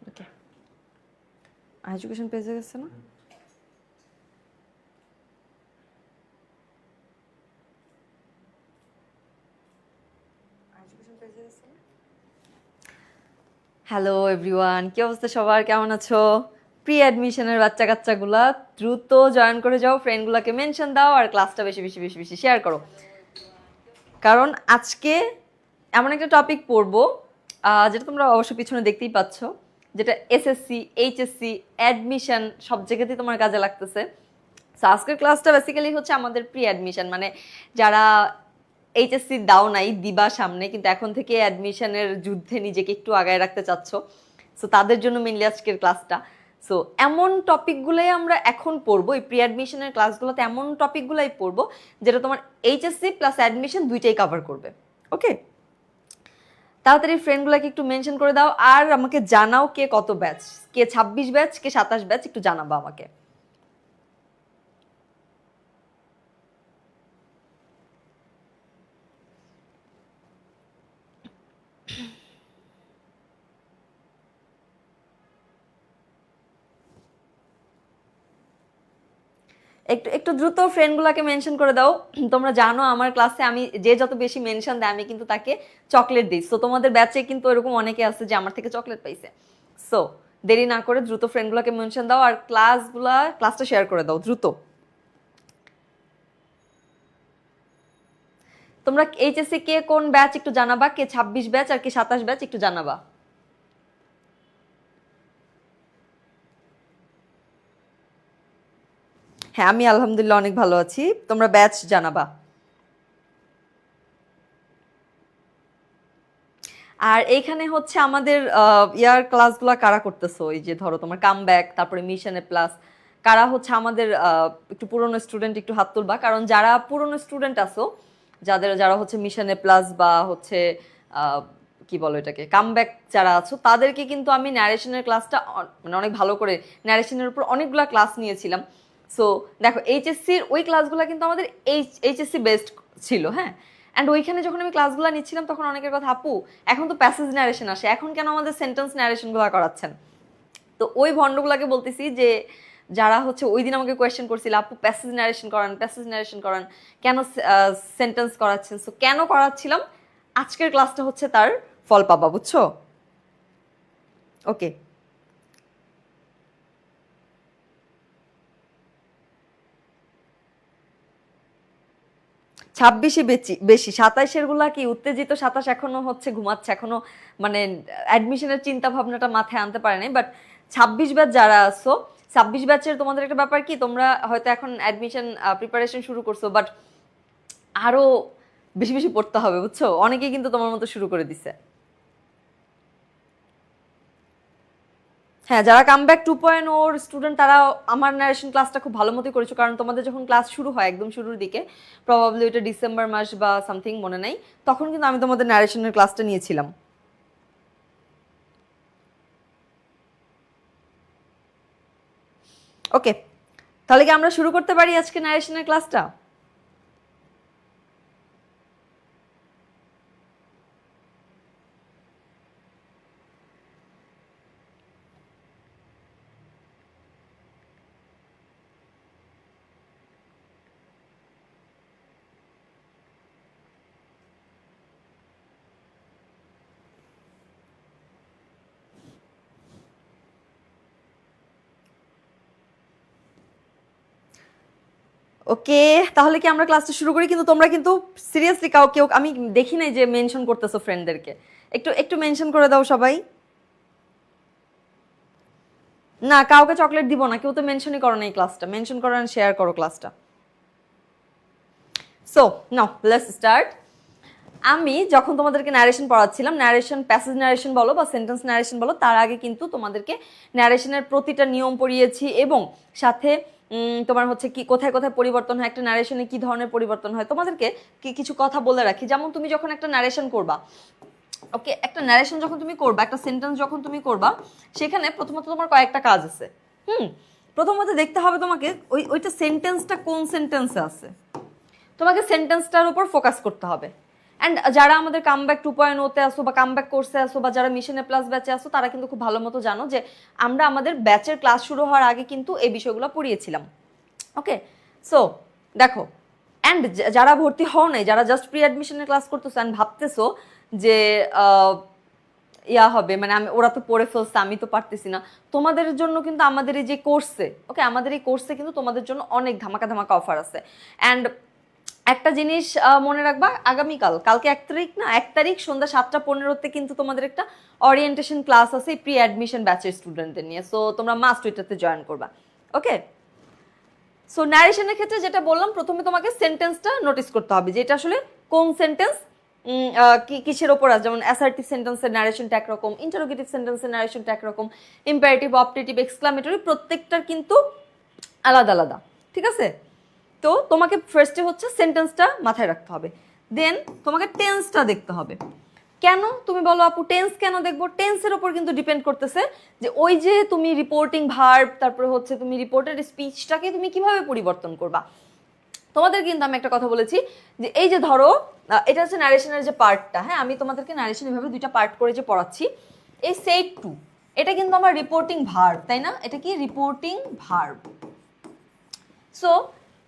ওকে, education পেজে গেছে না? হ্যালো এভরিওয়ান, কি অবস্থা সবার, কেমন আছো? প্রি অ্যাডমিশনের বাচ্চা কাচ্চাগুলা দ্রুত জয়েন করে যাও, ফ্রেন্ডগুলোকে মেনশন দাও আর ক্লাসটা বেশি বেশি বেশি বেশি শেয়ার করো। কারণ আজকে এমন একটা টপিক পড়বো যেটা তোমরা অবশ্য পিছনে দেখতেই পাচ্ছ, যেটা এসএসসি, এইচএসসি, অ্যাডমিশন সব জায়গাতেই তোমার কাজে লাগতেছে। সো আজকের ক্লাসটা বেসিক্যালি হচ্ছে আমাদের প্রি অ্যাডমিশন, মানে যারা এইচএসসি দাও নাই, দিবা সামনে, কিন্তু এখন থেকে অ্যাডমিশনের যুদ্ধে নিজেকে একটু আগায় রাখতে চাচ্ছ, সো তাদের জন্য মেনলি আজকের ক্লাসটা। সো এমন টপিকগুলোই আমরা এখন পড়বো, এই প্রি অ্যাডমিশনের ক্লাসগুলোতে এমন টপিকগুলোই পড়বো যেটা তোমার এইচএসসি প্লাস অ্যাডমিশন দুইটাই কভার করবে। ওকে, তাড়াতাড়ি ফ্রেন্ডগুলোকে একটু মেনশন করে দাও আর আমাকে জানাও কে কত ব্যাচ, কে 26 ব্যাচ, কে 27 ব্যাচ, একটু জানাবা আমাকে। একটু একটু দ্রুত ফ্রেন্ডগুলোকে মেনশন করে দাও। তোমরা জানো আমার ক্লাসে আমি যে যত বেশি মেনশন দেয় আমি কিন্তু তাকে চকলেট দিই। সো তোমাদের ব্যাচে কিন্তু এরকম অনেকে আছে যে আমার থেকে চকলেট পাইছে। সো দেরি না করে দ্রুত ফ্রেন্ডগুলোকে মেনশন দাও আর ক্লাসটা শেয়ার করে দাও দ্রুত। তোমরা এইচএসসি কে কোন ব্যাচ একটু জানাবা, কে 26 ব্যাচ আর কে 27 ব্যাচ একটু জানাবা। হ্যাঁ, আমি আলহামদুলিল্লাহ অনেক ভালো আছি, তোমরা ব্যাচ জানাবা। আর এইখানে হচ্ছে আমাদের ইয়ার ক্লাসগুলো কারা করতেছো, এই যে ধরো তোমার কাম ব্যাক, তারপরে মিশনে প্লাস, কারা হচ্ছে আমাদের একটু পুরনো স্টুডেন্ট, একটু হাত তুলবা। কারণ যারা পুরনো স্টুডেন্ট আছো, যারা হচ্ছে মিশনে প্লাস বা হচ্ছে আহ, কি বলো এটাকে কাম ব্যাক যারা আছো, তাদেরকে কিন্তু আমি ন্যারেশনের ক্লাসটা মানে অনেক ভালো করে ন্যারেশনের উপর অনেকগুলো ক্লাস নিয়েছিলাম। সো দেখো এইচএসসির ওই ক্লাসগুলো কিন্তু আমাদের এইচএসসি বেসড ছিল, হ্যাঁ। অ্যান্ড ওইখানে যখন আমি ক্লাসগুলো নিচ্ছিলাম তখন অনেকের কথা, আপু এখন তো প্যাসেজ ন্যারেশন আসে, এখন কেন আমাদের সেন্টেন্স ন্যারেশনগুলো করাচ্ছেন? তো ওই ভন্ডগুলোকে বলতেছি যে যারা হচ্ছে ওই দিন আমাকে কোয়েশ্চেন করছিল, আপু প্যাসেজ ন্যারেশন করান, প্যাসেজ ন্যারেশন করান, কেন সেন্টেন্স করাচ্ছেন? সো কেন করাচ্ছিলাম, আজকের ক্লাসটা হচ্ছে তার ফল পাবা, বুঝছো? ওকে, 26-ই বেশি বেশি, 27-এর গুলা কি উত্তেজিত 27 এখনো হচ্ছে ঘুমাচ্ছে, এখনো মানে অ্যাডমিশনের চিন্তা ভাবনাটা মাথায় আনতে পারে নাই। বাট 26 ব্যাচ যারা আছো, 26 ব্যাচের তোমাদের একটা ব্যাপার কি, তোমরা হয়তো এখন অ্যাডমিশন প্রিপারেশন শুরু করছো, বাট আরো বেশি বেশি পড়তে হবে, বুঝছো? অনেকেই কিন্তু তোমার মতো শুরু করে দিছে। হ্যাঁ, যারা কামব্যাক 2.0 ওর স্টুডেন্ট তারা আমার ন্যারেশন ক্লাসটা খুব ভালো মতোই করেছো, কারণ তোমাদের যখন ক্লাস শুরু হয় একদম শুরুর দিকে, প্রবাবলি ওইটা ডিসেম্বর মাস বা সামথিং মনে নাই, তখন কিন্তু আমি তোমাদের ন্যারেশনের ক্লাসটা নিয়েছিলাম। ওকে, তাহলে কি আমরা শুরু করতে পারি আজকে ন্যারেশনের ক্লাসটা? ওকে, তাহলে কি আমরা ক্লাসটা শুরু করি? কিন্তু তোমরা কিন্তু সিরিয়াসলি কেউ আমি দেখি নাই যে মেনশন করতেছো ফ্রেন্ডদেরকে, একটু একটু মেনশন করে দাও সবাই। না, কাউকে চকলেট দিব না, কেউ তো মেনশনই করো না এই ক্লাসটা, মেনশন করো আর শেয়ার করো ক্লাসটা। So now let's start. আমি যখন তোমাদেরকে ন্যারেশন পড়াচ্ছিলাম, ন্যারেশন প্যাসেজ ন্যারেশন বলো বা সেন্টেন্স ন্যারেশন বলো, তার আগে কিন্তু তোমাদেরকে ন্যারেশনের প্রতিটা নিয়ম পড়িয়েছি এবং সাথে তোমার হচ্ছে কি কোথায় কোথায় পরিবর্তন হয়, একটা ন্যারেশনে কি ধরনের পরিবর্তন হয়, তোমাদেরকে কি কিছু কথা বলে রাখি। যেমন তুমি যখন একটা ন্যারেশন করবা, ওকে, একটা ন্যারেশন যখন তুমি করবা, একটা সেন্টেন্স যখন তুমি করবা, সেখানে প্রথমত তোমার কয়েকটা কাজ আছে। হুম, প্রথমত দেখতে হবে তোমাকে ওইটা সেন্টেন্সটা কোন সেন্টেন্সে আছে, তোমাকে সেন্টেন্সটার উপর ফোকাস করতে হবে। অ্যান্ড যারা আমাদের কামব্যাক 2.0-তে আসো বা কামব্যাক কোর্সে আসো বা যারা মিশনে প্লাস ব্যাচে আসো, তারা কিন্তু খুব ভালো মতো জানো যে আমরা আমাদের ব্যাচের ক্লাস শুরু হওয়ার আগে কিন্তু এই বিষয়গুলো পড়িয়েছিলাম। ওকে, সো দেখো, অ্যান্ড যারা ভর্তি হও নাই, যারা জাস্ট প্রি অ্যাডমিশনের ক্লাস করতেছো অ্যান্ড ভাবতেছো যে ইয়া হবে, মানে আমি ওরা তো পড়ে ফেলছে, আমি তো পারতেছি না, তোমাদের জন্য কিন্তু আমাদের এই যে কোর্সে, ওকে, আমাদের এই কোর্সে কিন্তু তোমাদের জন্য অনেক ধামাকা ধামাকা অফার আছে। অ্যান্ড একটা জিনিস মনে রাখবা, কালকে 1 তারিখ না, 1 তারিখ সন্ধ্যা 7:15-তে কিন্তু তোমাদের একটা অরিয়েন্টেশন ক্লাস আছে প্রি অ্যাডমিশন ব্যাচের স্টুডেন্টদের নিয়ে। সো তোমরা মাস্ট ওইটাতে জয়েন করবা। ওকে, সো ন্যারেশনের ক্ষেত্রে যেটা বললাম, প্রথমে তোমাকে সেন্টেন্সটা নোটিস করতে হবে যে এটা আসলে কোন সেন্টেন্স, কিসের ওপর আছে। যেমন অ্যাসার্টিভ সেন্টেন্সের ন্যারেশনটা একরকম, ইন্টারোগেটিভ সেন্টেন্সের ন্যারেশনটা একরকম, ইম্পারেটিভ, অপটেটিভ, এক্সক্লামেটরি, প্রত্যেকটার কিন্তু আলাদা আলাদা। ঠিক আছে, তো তোমাকে ফার্স্টে হচ্ছে সেন্টেন্সটা মাথায় রাখতে হবে, দেন তোমাকে টেন্সটা দেখতে হবে। কেন তুমি বলো আপু টেন্স কেন দেখবো? টেন্সের ওপর কিন্তু ডিপেন্ড করতেছে যে ওই যে তুমি রিপোর্টিং ভার্ব, তারপরে হচ্ছে তুমি রিপোর্টের স্পিচটাকে তুমি কিভাবে পরিবর্তন করবা। তোমাদের কিন্তু আমি একটা কথা বলেছি যে এই যে ধরো এটা হচ্ছে ন্যারেশনের যে পার্টটা, হ্যাঁ, আমি তোমাদেরকে ন্যারেশন এভাবে 2টা পার্ট করে যে পড়াচ্ছি। এই সেট টু, এটা কিন্তু আমার রিপোর্টিং ভার্ব, তাই না? এটা কি রিপোর্টিং ভার্ব? সো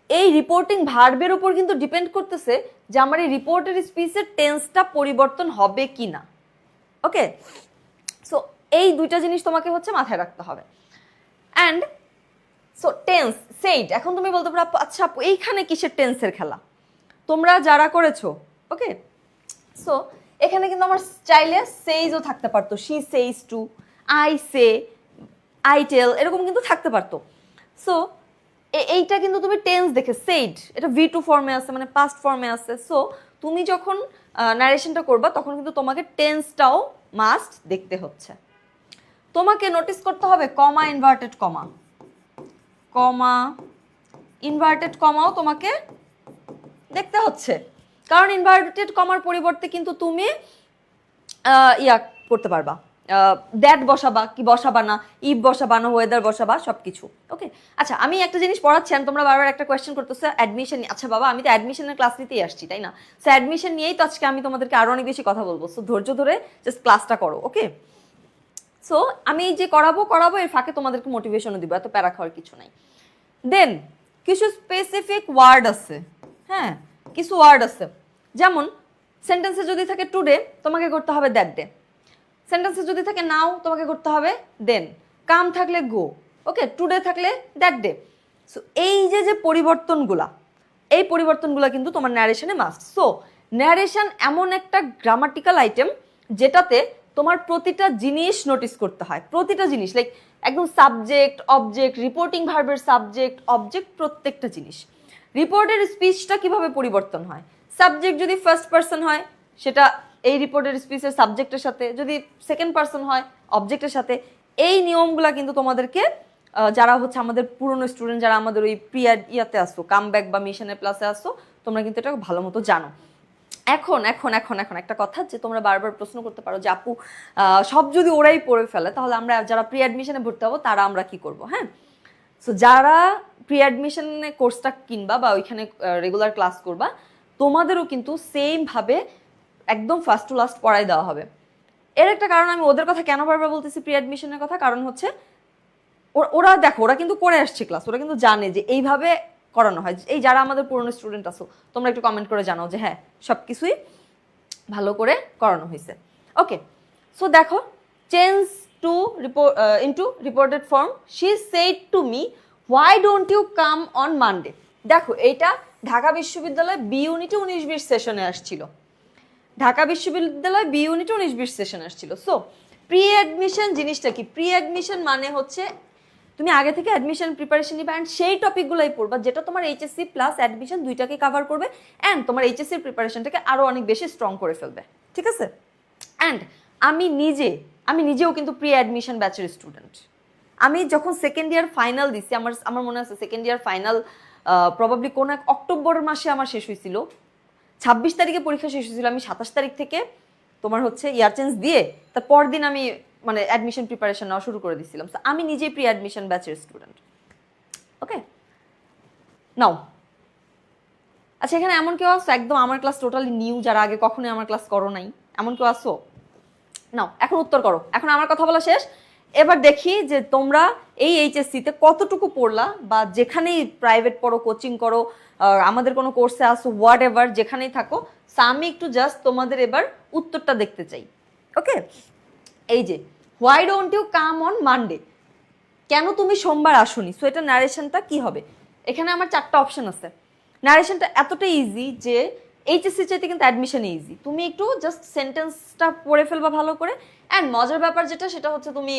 এই রিপোর্টিং ভার্বের উপর কিন্তু ডিপেন্ড করতেছে যে আমার এই রিপোর্টের স্পিচের টেন্সটা পরিবর্তন হবে কি না। ওকে, সো এই 2টা জিনিস তোমাকে হচ্ছে মাথায় রাখতে হবে। অ্যান্ড সো টেন্স সেইড, এখন তুমি বলতে পারো আচ্ছা আপু এইখানে কিসের টেন্সের খেলা, তোমরা যারা করেছো, ওকে, সো এখানে কিন্তু আমার চাইলে সেইজও থাকতে পারতো, she says to, I say, I tell, এরকম কিন্তু থাকতে পারতো। সো এইটা কিন্তু তুমি টেন্স দেখে, সেইড এটা V2 ফর্মে আছে, মানে পাস্ট ফর্মে আছে। সো তুমি যখন ন্যারেশনটা করবা তখন কিন্তু তোমাকে টেন্সটাও মাস্ট দেখতে হচ্ছে। তোমাকে নোটিস করতে হবে কমা, ইনভার্টেড কমা, কমা ইনভার্টেড কমাও তোমাকে দেখতে হচ্ছে, কারণ ইনভার্টেড কমার পরিবর্তে কিন্তু তুমি ইয়া করতে পারবা, দ্যাট বসাবা, কি বসাবা না, ইফ বসাবা না, ওয়েদার বসাবা, সব কিছু। ওকে, আচ্ছা আমি একটা জিনিস পড়াচ্ছি, তোমরা বারবার একটা কোয়েশ্চেন করতেছো অ্যাডমিশন। আচ্ছা বাবা, আমি তো অ্যাডমিশনের ক্লাস নিতেই আসছি, তাই না? সো অ্যাডমিশন নিয়েই তো আজকে আমি তোমাদেরকে আরো অনেক বেশি কথা বলবো। সো ধৈর্য ধরে জাস্ট ক্লাসটা করো। ওকে, সো আমি যে করাবো এর ফাঁকে তোমাদেরকে মোটিভেশনও দিব, এত প্যারা খাওয়ার কিছু নাই। দেন কিছু স্পেসিফিক ওয়ার্ড আছে, হ্যাঁ, কিছু ওয়ার্ড আছে, যেমন সেন্টেন্সে যদি থাকে টুডে, তোমাকে করতে হবে দ্যাট ডে। সেন্টেন্সে যদি থাকে নাও, তোমাকে করতে হবে দেন। কাম থাকলে গো, ওকে, টুডে থাকলে দ্যাট ডে। সো এই যে পরিবর্তনগুলা, এই পরিবর্তনগুলো কিন্তু তোমার ন্যারেশনে মাস্ট। সো ন্যারেশন এমন একটা গ্রামাটিক্যাল আইটেম যেটাতে তোমার প্রতিটা জিনিস নোটিস করতে হয়, প্রতিটা জিনিস, লাইক একদম সাবজেক্ট, অবজেক্ট, রিপোর্টিং ভার্বের সাবজেক্ট, অবজেক্ট, প্রত্যেকটা জিনিস। রিপোর্টের স্পিচটা কিভাবে পরিবর্তন হয়, সাবজেক্ট যদি ফার্স্ট পার্সন হয় সেটা এই রিপোর্টের স্পিচের সাবজেক্টের সাথে, যদি সেকেন্ড পার্সন হয় অবজেক্টের সাথে। এই নিয়মগুলা কিন্তু তোমাদেরকে যারা হচ্ছে আমাদের পুরনো স্টুডেন্ট, যারা আমাদের ওই ইয়াতে আসো, কামব্যাক বা মিশনের প্লাসে আসো, তোমরা কিন্তু এটা ভালো মতো জানো। এখন এখন এখন এখন একটা কথা, যে তোমরা বারবার প্রশ্ন করতে পারো যে আপু সব যদি ওরাই পড়ে ফেলে তাহলে আমরা যারা প্রি অ্যাডমিশনে ভর্তি হবো তারা আমরা কি করব? হ্যাঁ, সো যারা প্রি অ্যাডমিশনে কোর্সটা কিনবা বা ওইখানে রেগুলার ক্লাস করবা, তোমাদেরও কিন্তু সেম ভাবে একদম ফার্স্ট টু লাস্ট পড়াই দেওয়া হবে। এর একটা কারণ, আমি ওদের কথা কেন বারবার বলতেছি প্রি অ্যাডমিশনের কথা, কারণ হচ্ছে ওরা দেখো, ওরা কিন্তু করে আসছে ক্লাস, ওরা কিন্তু জানে যে এইভাবে করানো হয়। এই যারা আমাদের পুরনো স্টুডেন্ট আছো, তোমরা একটু কমেন্ট করে জানাও যে হ্যাঁ সব কিছুই ভালো করে করানো হয়েছে। ওকে, সো দেখো, change to into reported form, she said to me why don't you come on Monday. দেখো এইটা ঢাকা বিশ্ববিদ্যালয় বি ইউনিটে 19-20 সেশনে আসছিল, ঢাকা বিশ্ববিদ্যালয় বি ইউনিটে 19-20 সেশন আসছিল। সো প্রি অ্যাডমিশন জিনিসটা কি? প্রি অ্যাডমিশন মানে হচ্ছে তুমি আগে থেকে অ্যাডমিশন প্রিপারেশন নিবে অ্যান্ড সেই টপিকগুলোই পড়বা যেটা তোমার এইচএসসি প্লাস অ্যাডমিশন দুইটাকে কভার করবে অ্যান্ড তোমার এইচএসসির প্রিপারেশনটাকে আরও অনেক বেশি স্ট্রং করে ফেলবে। ঠিক আছে? অ্যান্ড আমি নিজেও কিন্তু প্রি অ্যাডমিশন ব্যাচের স্টুডেন্ট। আমি যখন সেকেন্ড ইয়ার ফাইনাল দিছি, আমার মনে আছে সেকেন্ড ইয়ার ফাইনাল প্রবাবলি কোন এক অক্টোবর মাসে আমার শেষ হয়েছিল, 26 তারিখে পরীক্ষা শেষ হয়েছিল, আমি 27 তারিখ থেকে তোমার হচ্ছে ইয়ার চেঞ্জ দিয়ে তার পর দিন আমি মানে অ্যাডমিশন প্রিপারেশন নেওয়া শুরু করে দিয়েছিলাম। আমি নিজেই প্রি অ্যাডমিশন ব্যাচের স্টুডেন্ট। ওকে, নাও। আচ্ছা, এখানে এমন কেউ আসো একদম আমার ক্লাস টোটালি নিউ, যারা আগে কখনোই আমার ক্লাস করো নাই, এমন কেউ আসো? নাও, এখন উত্তর করো। এখন আমার কথা বলা শেষ। এবার দেখি যে তোমরা এই এইচএসসিতে কতটুকু পড়লা, বা যেখানেই প্রাইভেট পড়ো, কোচিং করো, আমাদের কোনো কোর্সে আসো, হোয়াট এভার, যেখানেই থাকো, আমি একটু জাস্ট তোমাদের এবার উত্তরটা দেখতে চাই। ওকে, এই যে why don't you come on Monday, কেন তুমি সোমবার আসোনি? সো এটা ন্যারেশনটা কি হবে? এখানে আমার 4টা অপশন আছে। ন্যারেশনটা এতটা ইজি যে এইচএসসি চাইতে কিন্তু অ্যাডমিশন ইজি। তুমি একটু জাস্ট সেন্টেন্সটা পড়ে ফেলবা ভালো করে, অ্যান্ড মজার ব্যাপার যেটা সেটা হচ্ছে তুমি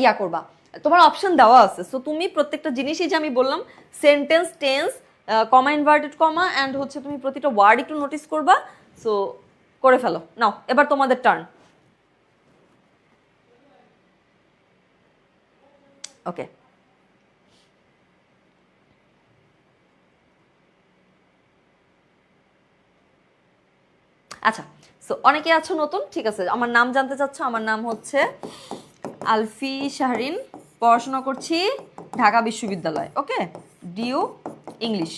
ইয়া করবা, তোমার অপশন দেওয়া আছে। সো তুমি প্রত্যেকটা জিনিসই যে আমি বললাম, sentence, tense, comma, inverted comma, and হচ্ছে তুমি প্রতিটা ওয়ার্ড একটু নোটিস করবা। সো করে ফেলো। নাও, এবার তোমাদের টার্ন। ওকে, আচ্ছা। সো অনেকে আছো নতুন, ঠিক আছে, আমার নাম জানতে চাচ্ছ। আমার নাম হচ্ছে আলফি শাহরিন, পড়াশোনা করছি ঢাকা বিশ্ববিদ্যালয়। ওকে, ডিউ ইংলিশ,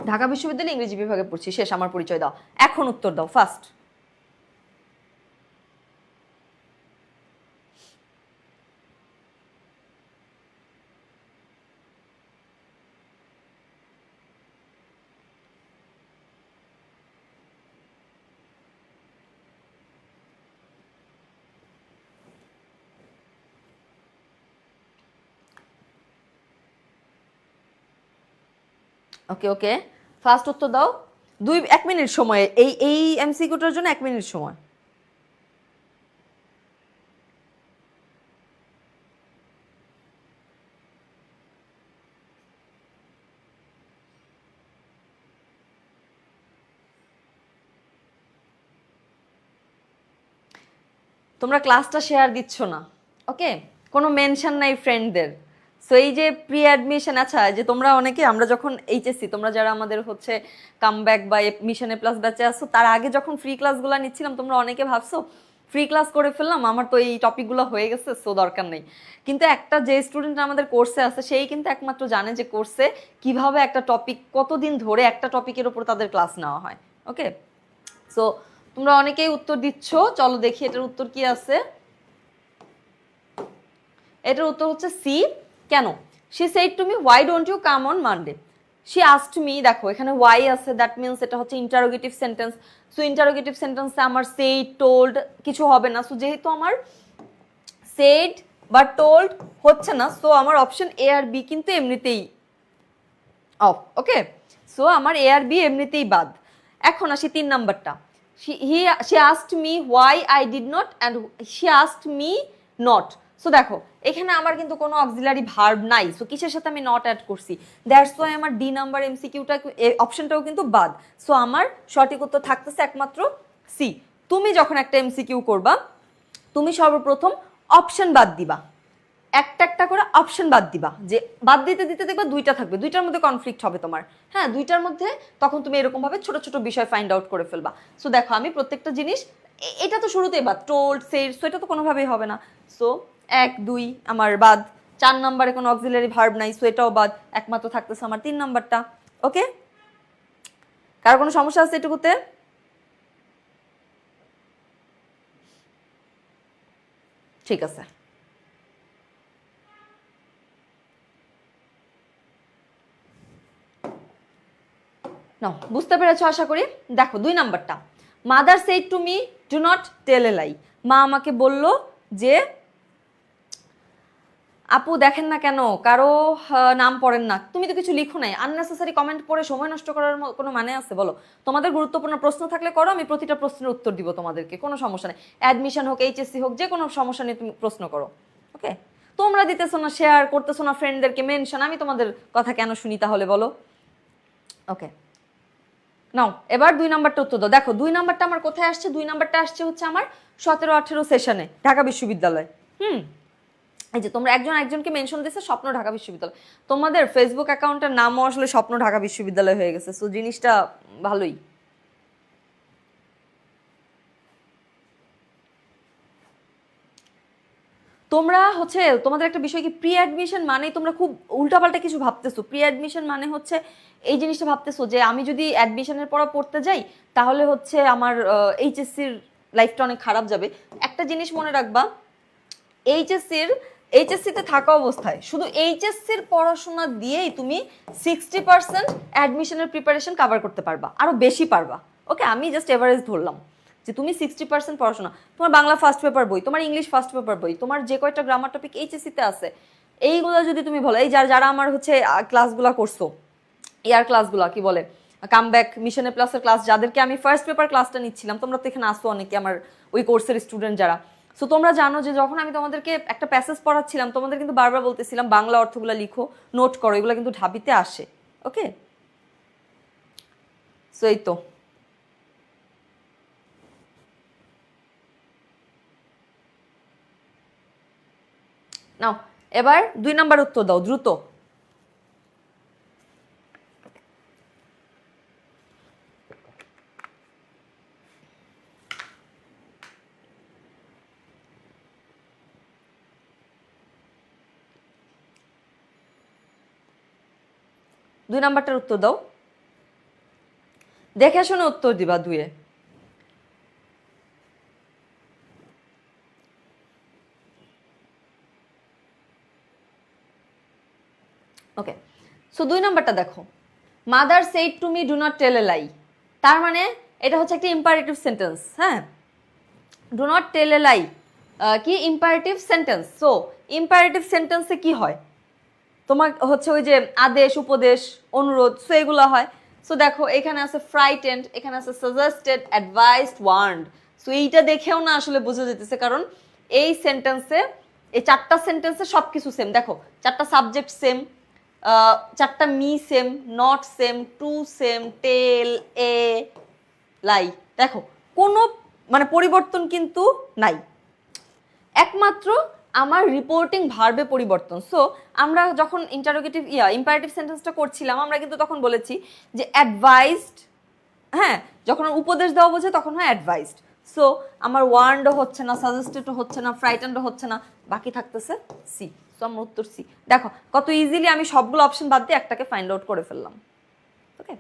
ঢাকা বিশ্ববিদ্যালয়ে ইংরেজি বিভাগে পড়ছি। শেষ, আমার পরিচয় দাও। এখন উত্তর দাও ফার্স্ট। ওকে ওকে, ফার্স্ট উত্তর দাও। 1 মিনিট সময়, এই এমসিকিউটার জন্য 1 মিনিট সময়। তোমরা ক্লাসটা শেয়ার দিচ্ছ না, ওকে, কোনো মেনশন নাই ফ্রেন্ডদের। সো এই যে প্রি অ্যাডমিশন, আচ্ছা, যে তোমরা অনেকে, আমরা যখন এইচএসসি, তোমরা যারা আমাদের হচ্ছে কামব্যাক বা মিশনে প্লাস ব্যাচে আসছো, তার আগে যখন ফ্রি ক্লাসগুলো নিচ্ছিলাম, তোমরা অনেকে ভাবছো ফ্রি ক্লাস করে ফেললাম, আমার তো এই টপিকগুলো হয়ে গেছে, সো দরকার নেই। কিন্তু একটা যে স্টুডেন্ট আমাদের কোর্সে আছে, সেই কিন্তু একমাত্র জানে যে কোর্সে কিভাবে একটা টপিক, কতদিন ধরে একটা টপিকের উপর তাদের ক্লাস নেওয়া হয়। ওকে, সো তোমরা অনেকেই উত্তর দিচ্ছ, চলো দেখি এটার উত্তর কি আছে। এটার উত্তর হচ্ছে সি। কেন? She said to me why don't you come on Monday. She asked me, দেখো এখানে ওয়াই আছে, দ্যাট মিনস এটা হচ্ছে ইন্টারোগেটিভ সেন্টেন্স। সো ইন্টারোগেটিভ সেন্টেন্সে আমার সেইড, টোল্ড কিছু হবে না। সো যেহেতু আমার সেইড বা টোল্ড হচ্ছে না, সো আমার অপশন এ আর বি কিন্তু এমনিতেই অফ। ওকে, সো আমার এ আর বি এমনিতেই বাদ। এখন আসি 3 নাম্বারটা। she asked me why I did not and she asked me not. So দেখো এখানে আমার কিন্তু কোনো অক্সিলারি ভার্ব নাই, সো কিসের সাথে আমি নট অ্যাড করছি, দ্যাটস ওয়াই আমার ডি নাম্বার এমসিকিউটা অপশনটাও কিন্তু বাদ। সো আমার সঠিক উত্তর থাকতেছে একমাত্র সি। তুমি যখন একটা এমসিকিউ করবা, তুমি সর্বপ্রথম অপশন বাদ দিবা, একটা একটা করে অপশন বাদ দিবা, যে বাদ দিতে দিতে দেখবা 2টা থাকবে, 2টার মধ্যে কনফ্লিক্ট হবে তোমার। হ্যাঁ, 2টার মধ্যে তখন তুমি এরকম ভাবে ছোট ছোট বিষয় ফাইন্ড আউট করে ফেলবা। সো দেখো আমি প্রত্যেকটা জিনিস, এটা তো শুরুতেই বাদ, টোল্ড, সেড, সো এটা তো কোনোভাবেই হবে না। সো 1 2 আমার বাদ। 4 নম্বরে কোনো অক্সিলারি ভার্ব নাই, সো এটাও বাদ। একমাত্র থাকতেছে আমার 3 নম্বরটা। ওকে, কার কোনো সমস্যা আছে এটুকুতে? ঠিক আছে, নাও, বুঝতে পেরেছো আশা করি। দেখো 2 নাম্বারটা, mother said to me do not tell a lie. মা আমাকে বলল যে আপু দেখেন না কেন কারো নাম পড়েন না, তুমি তো কিছু লিখো নাই। আননেসেসারি কমেন্ট পড়ে সময় নষ্ট করার কোনো মানে আছে বলো? তোমাদের গুরুত্বপূর্ণ প্রশ্ন থাকলে করো, আমি প্রতিটা প্রশ্নের উত্তর দিব তোমাদেরকে, কোনো সমস্যা নেই। অ্যাডমিশন হোক, এইচএসসি হোক, যে কোনো সমস্যা নিয়ে তুমি প্রশ্ন করো। ওকে, তোমরা দিতেছো না, শেয়ার করতেছো না ফ্রেন্ডদেরকে মেনশন, আমি তোমাদের কথা কেন শুনি তাহলে বলো? ওকে, নাও এবার 2 নাম্বারটা উত্তর দাও। দেখো 2 নাম্বারটা আমার কোথায় আসছে? 2 নাম্বারটা আসছে হচ্ছে আমার 17-18 সেশনে ঢাকা বিশ্ববিদ্যালয়। এই যে তোমরা একজন একজনকে মেনশন দিয়েছে স্বপ্ন ঢাকা বিশ্ববিদ্যালয়, তোমাদের ফেসবুক অ্যাকাউন্টের নামও আসলে স্বপ্ন ঢাকা বিশ্ববিদ্যালয় হয়ে গেছে। সো জিনিসটা ভালোই। তোমরা হচ্ছে তোমাদের একটা বিষয় কি প্রি অ্যাডমিশন মানে তোমরা খুব উল্টাপাল্টা কিছু ভাবতেছো। প্রি অ্যাডমিশন মানে হচ্ছে এই জিনিসটা ভাবতেছো যে আমি যদি অ্যাডমিশনের পর পড়তে যাই তাহলে হচ্ছে আমার এইচএসসির লাইফটা অনেক খারাপ যাবে। একটা জিনিস মনে রাখবা, এইচএসসিতে থাকা অবস্থায় শুধু এইচএসসির পড়াশোনা দিয়েই তুমি 60% অ্যাডমিশনের প্রিপারেশন কভার করতে পারবা, আরো বেশি পারবা। ওকে, আমি জাস্ট এভারেজ ধরলাম যে তুমি 60% পড়াশোনা, তোমার বাংলা ফার্স্ট পেপার বই, তোমার ইংলিশ ফার্স্ট পেপার বই, তোমার যে কয়টা গ্রামার টপিক এইচএসসিতে আছে এইগুলো যদি তুমি বলো, এই যারা আমার হচ্ছে ক্লাসগুলা করছো, ইয়ার ক্লাসগুলা কি বলে কামব্যাক মিশনে প্লাসের ক্লাস, যাদেরকে আমি ফার্স্ট পেপার ক্লাসটা নিচ্ছিলাম, তোমরা তো এখানে আসো অনেকে আমার ওই কোর্সের স্টুডেন্ট যারা। সো তোমরা জানো যে যখন আমি তোমাদেরকে একটা প্যাসেজ পড়াচ্ছিলাম তোমাদের কিন্তু বারবার বলতেছিলাম বাংলা অর্থগুলো লিখো, নোট করো, এগুলো কিন্তু ঢাবিতে আসে। ওকে, সো এই তো। নাও এবার 2 নাম্বার উত্তর দাও দ্রুত। দুই নাম্বারটার উত্তর দাও, দেখে শুনে উত্তর দিবা দুয়ে। ওকে, সো 2 নাম্বারটা দেখো, mother said to me do not tell a lie. তার মানে এটা হচ্ছে একটা ইম্পারেটিভ সেন্টেন্স। হ্যাঁ, do not tell a lie কি ইম্পারেটিভ সেন্টেন্স। সো ইম্পারেটিভ সেন্টেন্সে কি হয়, তোমার হচ্ছে ওই যে আদেশ, উপদেশ, অনুরোধ, সো এগুলো হয়। সো দেখো এখানে আছে ফ্রাইটেন্ড, এখানে আছে সাজেস্টেড, অ্যাডভাইসড, ওয়ার্নড। সো এইটা দেখেও না আসলে বোঝা যেতেছে, কারণ এই সেন্টেন্সে, এই 4টা সেন্টেন্সে সব কিছু সেম। দেখো 4টা সাবজেক্ট সেম, 4টা me same, not same, to same, tell, a, lie. দেখো কোনো মানে পরিবর্তন কিন্তু নাই, একমাত্র আমার রিপোর্টিং ভার্বে পরিবর্তন। সো আমরা যখন ইন্টারোগেটিভ ইম্পারেটিভ সেন্টেন্সটা করছিলাম আমরা কিন্তু তখন বলেছি যে অ্যাডভাইসড। হ্যাঁ, যখন উপদেশ দেওয়া বোঝে তখন হয় অ্যাডভাইসড। সো আমার ওয়ার্নডও হচ্ছে না, সাজেস্টেডও হচ্ছে না, ফ্রাইটেন্ডও হচ্ছে না, বাকি থাকতেছে সি। সো আমার উত্তর সি। দেখো কত ইজিলি আমি সবগুলো অপশন বাদ দিয়ে একটাকে ফাইন্ড আউট করে ফেললাম। ওকে,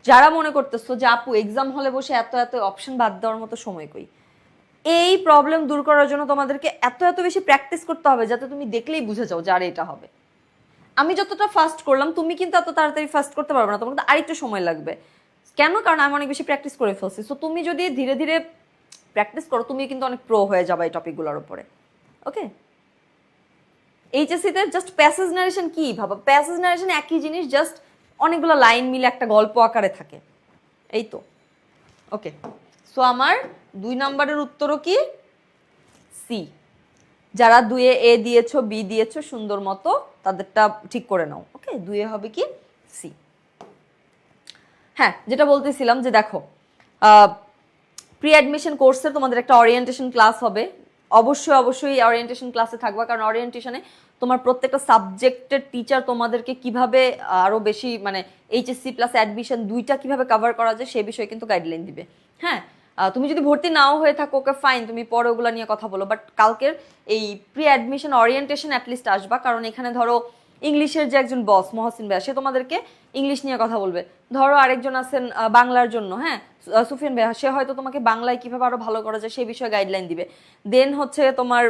যারা মনে করতেছো যে আপু এক্সাম হলে বসে এত এত অপশন বাদ দেওয়ার মতো সময় কই, এই প্রবলেম দূর করার জন্য তোমাদেরকে এত এত বেশি প্র্যাকটিস করতে হবে যাতে তুমি দেখলেই বুঝে যাও যে আরে এটা হবে। আমি যতটা ফাস্ট করলাম তুমি কিন্তু এত তাড়াতাড়ি ফাস্ট করতে পারবে না, তোমার তো আরেকটু সময় লাগবে। কেন? কারণ আমি অনেক বেশি প্র্যাকটিস করে ফেলছি। সো তুমি যদি ধীরে ধীরে প্র্যাকটিস করো তুমি কিন্তু অনেক প্রো হয়ে যাবে এই টপিকগুলোর উপরে। ওকে, এইচএসসিতে জাস্ট প্যাসেজ নারেশন কি ভাবা, প্যাসেজ নারেশন একই জিনিস, জাস্ট অনেকগুলো লাইন মিলে একটা গল্প আকারে থাকে, এই তো। ওকে, সো আমার 2 নাম্বারের উত্তরও কি সি। যারা 2-এ এ দিয়েছো, বি দিয়েছো সুন্দর মতো তাদেরটা ঠিক করে নাও। ওকে, 2-এ হবে কি সি। হ্যাঁ, যেটা বলতেছিলাম যে দেখো প্রি অ্যাডমিশন কোর্সের তোমাদের একটা ওরিয়েন্টেশন ক্লাস হবে। অবশ্যই অবশ্যই ওরিয়েন্টেশন ক্লাসে থাকবা, কারণ ওরিয়েন্টেশনে তোমার প্রত্যেকটা সাবজেক্টের টিচার তোমাদেরকে কিভাবে আরো বেশি মানে এইচএসসি প্লাস অ্যাডমিশন দুইটা কিভাবে কভার করা যায় সে বিষয়ে কিন্তু গাইডলাইন দিবে। হ্যাঁ, তুমি যদি ভর্তি নাও হয়ে থাকো ওকে ফাইন, তুমি পরে ওগুলো নিয়ে কথা বলো, বাট কালকের এই প্রি অ্যাডমিশন ওরিয়েন্টেশন অ্যাটলিস্ট আসবা, কারণ এখানে ধরো ইংলিশের যে একজন বস মহসিন ভাইয়া সে তোমাদেরকে ইংলিশ নিয়ে কথা বলবে। ধরো আরেকজন আছেন বাংলার জন্য, হ্যাঁ সুফিয়ান ভাইয়া, সে হয়তো তোমাকে বাংলায় কিভাবে আরো ভালো করা যায় সেই বিষয়ে গাইডলাইন দিবে। দেন হচ্ছে তোমার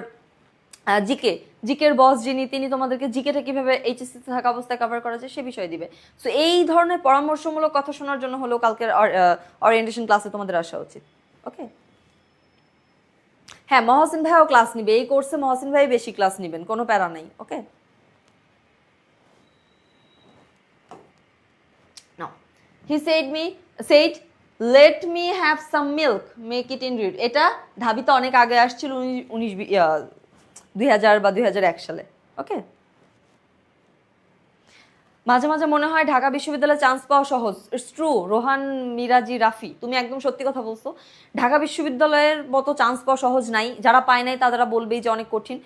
জিকের বস যিনি তিনি তোমাদেরকে জিকেটা কিভাবে এইচএসসি থাকা অবস্থায় কভার করা যায় সে বিষয়ে দিবে। সো এই ধরনের পরামর্শমূলক কথা শোনার জন্য হলেও কালকের ওরিয়েন্টেশন ক্লাসে তোমাদের আসা উচিত। ওকে, হ্যাঁ মহসিন ভাইও ক্লাস নিবে এই কোর্সে, মহসিন ভাই বেশি ক্লাস নিবেন, কোনো প্যারা নাই। ওকে, নাও হি said let me have some milk make it in read। এটা ঢাবিতে অনেক আগে আসছিল 2000 বা 2001 সালে। ওকে, মাঝে মাঝে মনে হয় ঢাকা বিশ্ববিদ্যালয়ে চান্স পাওয়া সহজ। ইটস ট্রু রোহান মিরাজি রাফি, তুমি একদম সত্যি কথা বলছো। ঢাকা বিশ্ববিদ্যালয়ের মতো চান্স পাওয়া সহজ নাই, যারা পায় নাই তারা বলবেই যে অনেক কঠিন।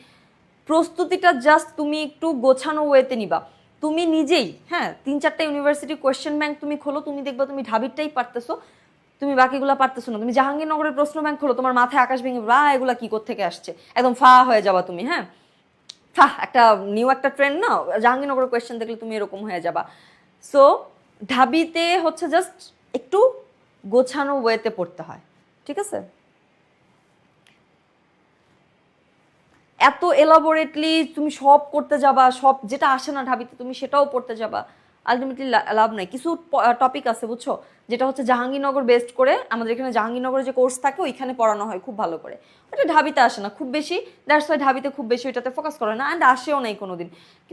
প্রস্তুতিটা জাস্ট তুমি একটু গোছানো ওয়েতে নিবা। তুমি নিজেই হ্যাঁ 3-4টা ইউনিভার্সিটি কোয়েশ্চেন ব্যাংক তুমি খোলো, তুমি দেখবা তুমি ঢাবিরটাই পারতেছো। তুমি বাকিগুলো পারতেছো না, তুমি জাহাঙ্গীরনগরের প্রশ্ন ব্যাংক হলো, তোমার মাথায় আকাশ ভেঙে বা এগুলা কি কোত্থেকে আসছে, একদম ফা হয়ে যাবা তুমি। হ্যাঁ, একটা নিউ একটা ট্রেন্ড না, জাহাঙ্গীরনগরের কোয়েশ্চেন দেখলে তুমি এরকম হয়ে যাবা। সো ঢাবিতে হচ্ছে জাস্ট একটু গোছানো ওয়েতে পড়তে হয়, ঠিক আছে? এত এলাবোরেটলি তুমি সব করতে যাবা, সব যেটা আসে না ঢাবিতে তুমি সেটাও পড়তে যাবা, আলটিমেটলি লাভ নাই। কিছু টপিক আছে বুঝছো, যেটা হচ্ছে জাহাঙ্গীরনগর বেস্ট করে, আমাদের এখানে জাহাঙ্গীরনগরে যে কোর্স থাকে ওইখানে পড়ানো হয় খুব ভালো করে, ওটা ঢাবিতে আসে না খুব বেশি। দ্যাটস ওয়াই ঢাবিতে খুব বেশি ওইটাতে ফোকাস করে না, অ্যান্ড আসেও নাই কোনোদিন।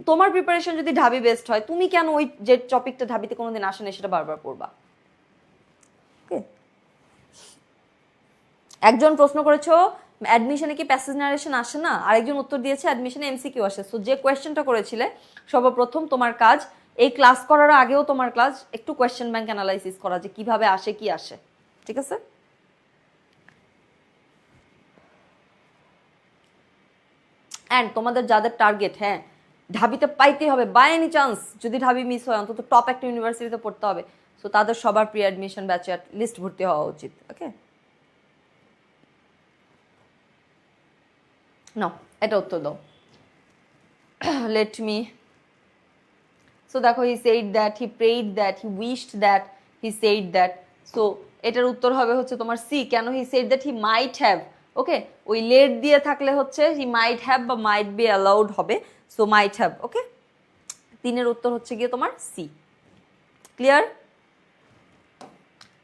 তোমার প্রিপারেশন যদি ঢাবি বেস্ট হয়, তুমি কেন ওই যে টপিকটা ঢাবিতে কোনোদিন আসে না সেটা বারবার পড়বা? ওকে, একজন প্রশ্ন করেছো অ্যাডমিশনে কি প্যাসেজ নারেশন আসে না, আরেকজন উত্তর দিয়েছে অ্যাডমিশনে এমসিকিউ আসে। সো যে কোয়েশ্চেনটা করেছিলে, সর্বপ্রথম তোমার কাজ এই ক্লাস করার আগেও তোমার ক্লাস একটু কোয়েশ্চেন ব্যাংক অ্যানালাইসিস করা, যে কিভাবে আসে কি আসে, ঠিক আছে? অ্যান্ড তোমাদের যাদের টার্গেট, হ্যাঁ ঢাবিতে পাইতেই হবে বাই এনি চান্স, যদি ঢাবি মিস হয় অন্তত টপ একটা ইউনিভার্সিটিতে পড়তে হবে, সো তাদের সবার প্রি অ্যাডমিশন ব্যাচে লিস্ট ভর্তি হওয়া উচিত। ওকে, নাও এটা উত্তর দাও। লেট মি, সো দেখো he said that, he prayed that, he wished that, he said that. So এটার উত্তর হবে হচ্ছে তোমার সি। কেন he said that? He might have. Okay, ওই লেট দিয়ে থাকলে হচ্ছে হি মাইট হ্যাভ বা মাইট বি অ্যালাউড হবে, সো মাইট হ্যাভ। ওকে, তিনের উত্তর হচ্ছে গিয়ে তোমার সি। ক্লিয়ার?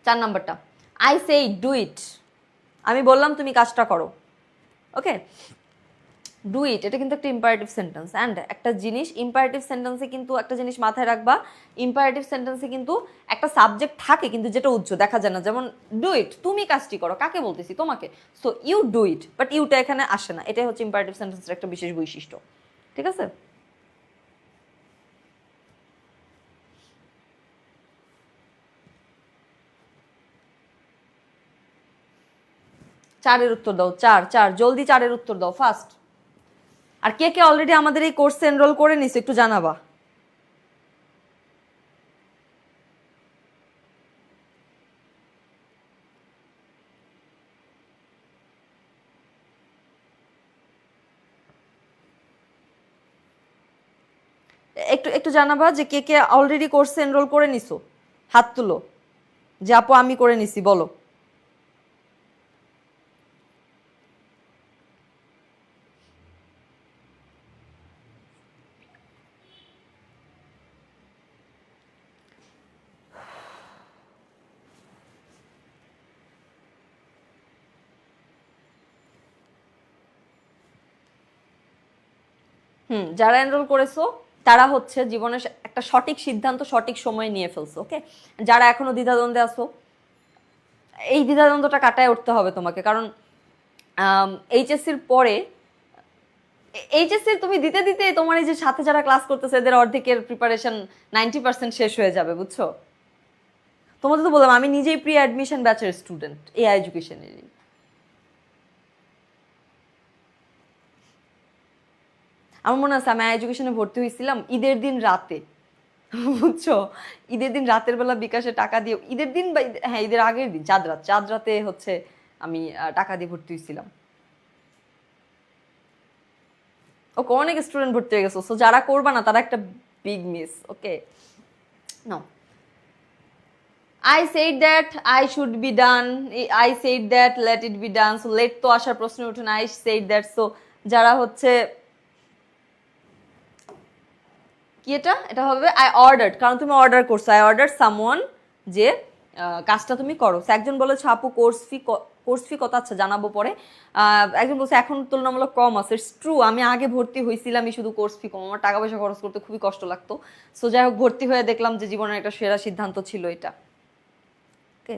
4 নাম্বারটা, আই সেই ডু ইট, আমি বললাম তুমি কাজটা করো। ওকে, ডু ইট, এটা কিন্তু একটা ইম্পারেটিভ সেন্টেন্স। অ্যান্ড একটা জিনিস ইম্পারেটিভ সেন্টেন্সে কিন্তু একটা জিনিস মাথায় রাখবা, ইম্পারেটিভ সেন্টেন্সে কিন্তু একটা সাবজেক্ট থাকে কিন্তু যেটা উজ্জ্ব দেখা যায় না, যেমন ডু ইট, তুমি কাজটি করো, কাকে বলতেছি? তোমাকে। So you do it, but ইউটা এখানে আসে না, এটাই হচ্ছে ইম্পারেটিভ সেন্টেন্সের একটা বিশেষ বৈশিষ্ট্য, ঠিক আছে? চারের উত্তর দাও, চার চার, জলদি চারের উত্তর দাও ফার্স্ট। আর কে কে অলরেডি আমাদের এই কোর্সে এনরোল করে নিছো একটু জানাবা। একটু একটু জানাবা যে কে কে অলরেডি কোর্সে এনরোল করে নিছো, হাত তুলো, যে আপু আমি করে নিছি, বলো। যারা এনরোল করেছো তারা হচ্ছে জীবনের একটা সঠিক সিদ্ধান্ত সঠিক সময়ে নিয়ে ফেলছো। ওকে, যারা এখনো দ্বিধাদ্বন্দ্বে আছো, এই দ্বিধাদ্বন্দ্বটা কাটায় উঠতে হবে তোমাকে, কারণ এইচএসসির পরে, এইচএসসির তুমি দিতে দিতে তোমার এই যে সাথে যারা ক্লাস করতেছে এদের অর্ধেকের প্রিপারেশন 90% শেষ হয়ে যাবে, বুঝছো? তোমাদের তো বললাম আমি নিজেই প্রি অ্যাডমিশন ব্যাচের স্টুডেন্ট এআই এডুকেশনেরই। আমার মনে আছে আমি এডুকেশনে ভর্তি হয়েছিলাম ঈদের দিন রাতে, বুঝছো? ঈদের দিন রাতের বেলা বিকাশে টাকা দিয়ে, ঈদের দিন বা হ্যাঁ ঈদের আগের দিন চাঁদ রাত, চাঁদ রাতে হচ্ছে আমি টাকা দিয়ে ভর্তি হয়েছিলাম। ওকে, অনেক স্টুডেন্ট ভর্তি হয়ে গেছো, সো যারা করবা না তারা একটা big miss. Okay, no, I said that I should be done, I said that let it be done, so late তো আসার প্রশ্ন উঠে না, আই সেইড দ্যাট। সো যারা হচ্ছে কি, এটা এটা হবে আই অর্ডার্ড, কারণ তুমি অর্ডার করছো, আই অর্ডার সামওয়ান, যে কাজটা তুমি করো। একজন বলেছে আপু কোর্স ফি কত? আচ্ছা জানাবো পরে। একজন বলছে এখন তুলনামূলক কম আছে, ইটস ট্রু, আমি আগে ভর্তি হয়েছিলামই শুধু কোর্স ফি কম, আমার টাকা পয়সা খরচ করতে খুবই কষ্ট লাগতো। সো যাই হোক, ভর্তি হয়ে দেখলাম যে জীবনের একটা সেরা সিদ্ধান্ত ছিল এটা। ওকে,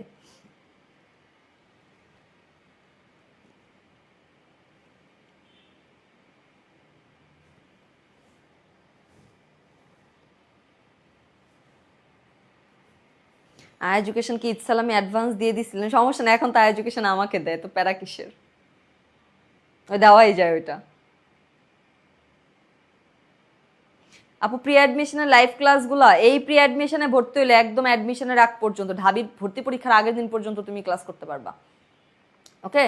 এডুকেশন কি ইতসাল আমি অ্যাডভান্স দিয়ে দিছিলেন, সমস্যা না, এখন তার এডুকেশন আমাকে দেয়, তো প্যারা কিসের, ওই দেওয়াই যায় ওইটা। আপু প্রি অ্যাডমিশনের লাইভ ক্লাসগুলো, এই প্রি অ্যাডমিশনে ভর্তি হলে একদম অ্যাডমিশনের আগ পর্যন্ত, ঢাবি ভর্তি পরীক্ষার আগের দিন পর্যন্ত তুমি ক্লাস করতে পারবা। ওকে,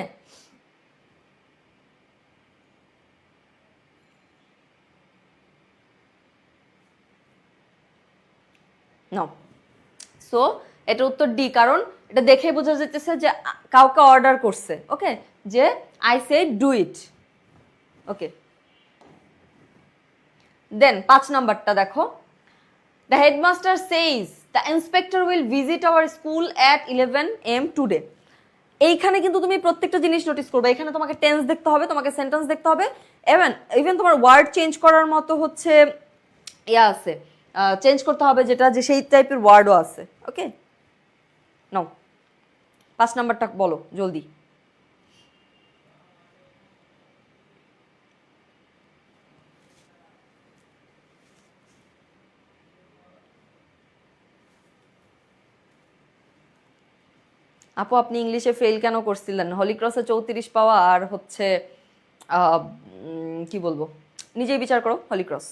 নাও। সো এটা উত্তর ডি, কারণ এটা দেখে বোঝা যাচ্ছে যে কাউকে অর্ডার করছে। ওকে, যে আই সে ডু ইট। ওকে, দেন 5 নাম্বারটা দেখো, the headmaster সেইজ the inspector will visit our school at 11 AM today. এইখানে কিন্তু তুমি প্রত্যেকটা জিনিস নোটিস করবে, এখানে তোমাকে টেন্স দেখতে হবে, তোমাকে সেন্টেন্স দেখতে হবে, ইভেন তোমার ওয়ার্ড চেঞ্জ করার মতো হচ্ছে ইয়া আছে, চেঞ্জ করতে হবে, যেটা যে সেই টাইপের ওয়ার্ডও আছে। ওকে, নাও 5 নাম্বারটা বলো জলদি। আপু আপনি ইংলিশে ফেল কেন করছিলেন? হলিক্রসে 34 পাওয়া আর হচ্ছে কি বলবো, নিজেই বিচার করো। হলিক্রস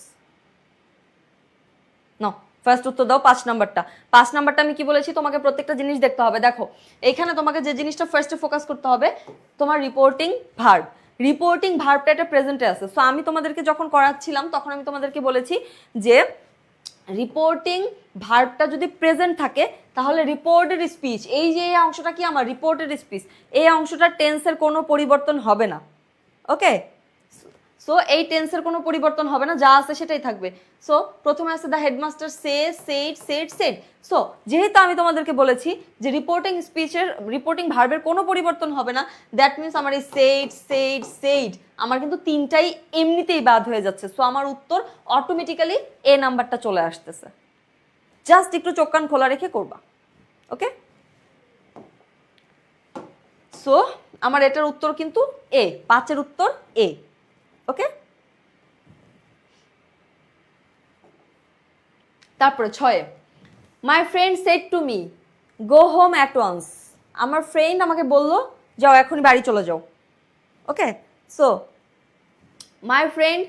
নো, ফার্স্ট উত্তর দাও 5 নাম্বারটা। 5 নাম্বারটা আমি কি বলেছি, তোমাকে প্রত্যেকটা জিনিস দেখতে হবে। দেখো এখানে তোমাকে যে জিনিসটা ফার্স্টে ফোকাস করতে হবে, তোমার রিপোর্টিং ভার্ব। রিপোর্টিং ভার্বটা এটা প্রেজেন্টে আছে। সো আমি তোমাদেরকে যখন করাচ্ছিলাম তখন আমি তোমাদেরকে বলেছি যে রিপোর্টিং ভার্বটা যদি প্রেজেন্ট থাকে তাহলে রিপোর্টেড স্পিচ, এই যে এই অংশটা কি আমার রিপোর্টেড স্পিচ, এই অংশটার টেন্সের কোনো পরিবর্তন হবে না। ওকে, সো এই টেন্সের কোনো পরিবর্তন হবে না, যা আছে সেটাই থাকবে। সো প্রথমে আছে দ্য হেডমাস্টার সেড। সো যেহেতু আমি তোমাদেরকে বলেছি যে রিপোর্টিং ভার্বের কোনো পরিবর্তন হবে না, দ্যাট মিনস আমার এই সেড আমার কিন্তু তিনটাই এমনিতেই বাদ হয়ে যাচ্ছে। সো আমার উত্তর অটোমেটিক্যালি এ নাম্বারটা চলে আসতেছে। জাস্ট একটু চোখ কান খোলা রেখে করবা। ওকে, সো আমার এটার উত্তর কিন্তু এ, 5-এর উত্তর এ। ওকে, তারপরে 6, my friend said to me go home at once. আমার ফ্রেন্ড আমাকে বললো যাও এখনই বাড়ি চলে যাও। Okay, so my friend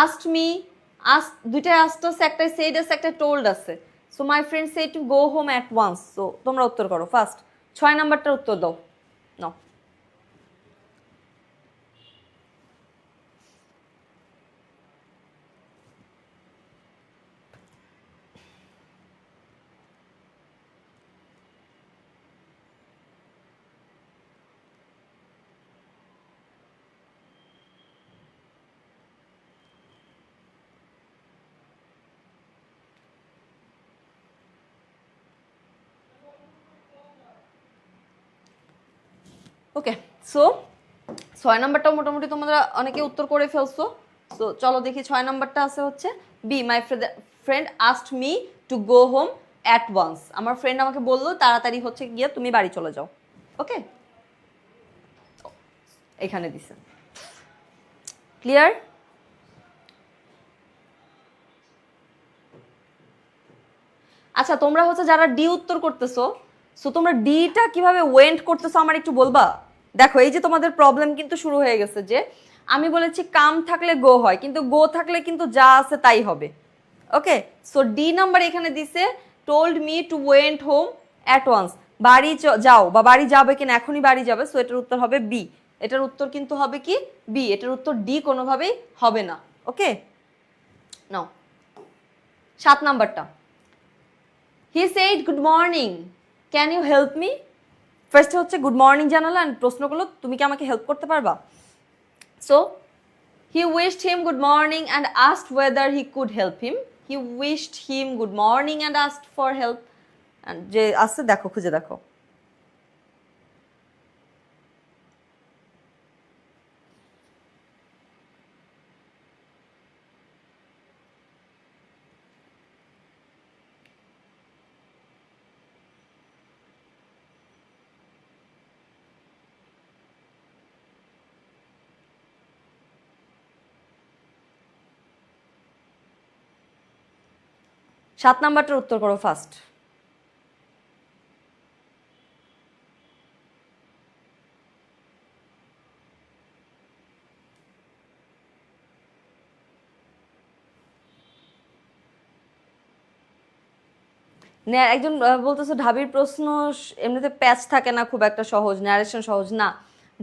asked me, দুইটাই আস্ট আছে, একটাই সেড আছে, একটা টোল্ড আছে। So my friend said to go home at once. সো তোমরা উত্তর করো ফার্স্ট, 6 নাম্বারটার উত্তর দাও। নাও, ওকে। সো 6 নাম্বারটাও মোটামুটি তোমরা অনেকে উত্তর করে ফেলছো। সো চলো দেখি 6 নাম্বারটা আছে হচ্ছে B, my friend asked me to go home at once. আমার ফ্রেন্ড আমাকে বললো তাড়াতাড়ি হচ্ছে গিয়ে তুমি বাড়ি চলে যাও। ওকে, এখানে দিছে, ক্লিয়ার? আচ্ছা তোমরা হচ্ছে যারা ডি উত্তর করতেছো, সো তোমরা ডিটা কিভাবে ওয়েন্ট করতেছো আমার একটু বলবা? দেখো এই যে তোমাদের প্রবলেম কিন্তু শুরু হয়ে গেছে, যে আমি বলেছি কাম থাকলে গো হয়, কিন্তু গো থাকলে কিন্তু যা আছে তাই হবে। ওকে, সো ডি নাম্বার এখানে দিছে told me to went home at once, বাড়ি যাও বা বাড়ি যাবে কিনা, এখনই বাড়ি যাবে। সো এটার উত্তর হবে বি। এটার উত্তর কিন্তু হবে কি বি, এটার উত্তর ডি কোনোভাবেই হবে না। ওকে, নাও 7 নাম্বারটা, he said good morning can you help me. ফার্স্টে হচ্ছে গুড মর্নিং জানালো অ্যান্ড প্রশ্ন করলো তুমি কি আমাকে হেল্প করতে পারবা। So he wished him good morning and asked whether he could help him. He wished him good morning and asked for help. যে আসছে দেখো, খুঁজে দেখো। সাত নাম্বারটার উত্তর করো ফার্স্ট। একজন বলতেছে ঢাবির প্রশ্ন এমনিতে প্যাচ থাকে না, খুব একটা সহজ, ন্যারেশন সহজ না।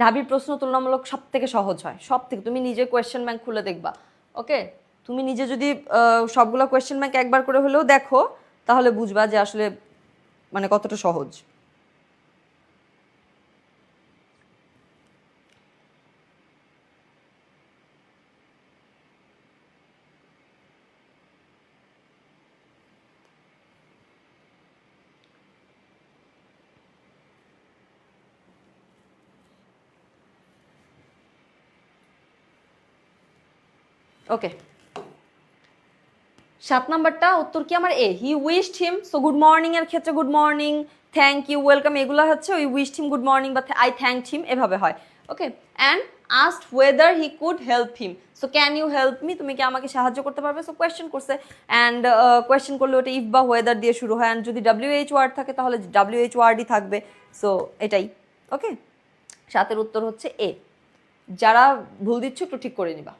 ঢাবির প্রশ্ন তুলনামূলক সব থেকে সহজ হয়, সব থেকে। তুমি নিজে কোয়েশ্চেন ব্যাংক খুলে দেখবা, ওকে? তুমি নিজে যদি সবগুলো কোয়েশ্চেন ব্যাংক একবার করে হলেও দেখো, তাহলে বুঝবা যে আসলে মানে কতটা সহজ। ওকে, 7 নাম্বারটা উত্তর কি আমার? A, he wished him. So good morning এর ক্ষেত্রে good morning, thank you, welcome, এগুলো হচ্ছে ওই উইশড হিম, গুড মর্নিং বা আই থ্যাঙ্কড হিম, এভাবে হয়। Okay, and asked whether he could help him. So can you help me, তুমি কি আমাকে সাহায্য করতে পারবে? সো কোয়েশ্চেন করছে, অ্যান্ড কোয়েশ্চেন করলে ওটা ইফ বা ওয়েদার দিয়ে শুরু হয়, অ্যান্ড যদি WH ওয়ার্ড থাকে তাহলে WH ওয়ার্ডই থাকবে। সো এটাই। ওকে, 7-এর উত্তর হচ্ছে এ। যারা ভুল দিচ্ছ একটু ঠিক করে নিবা।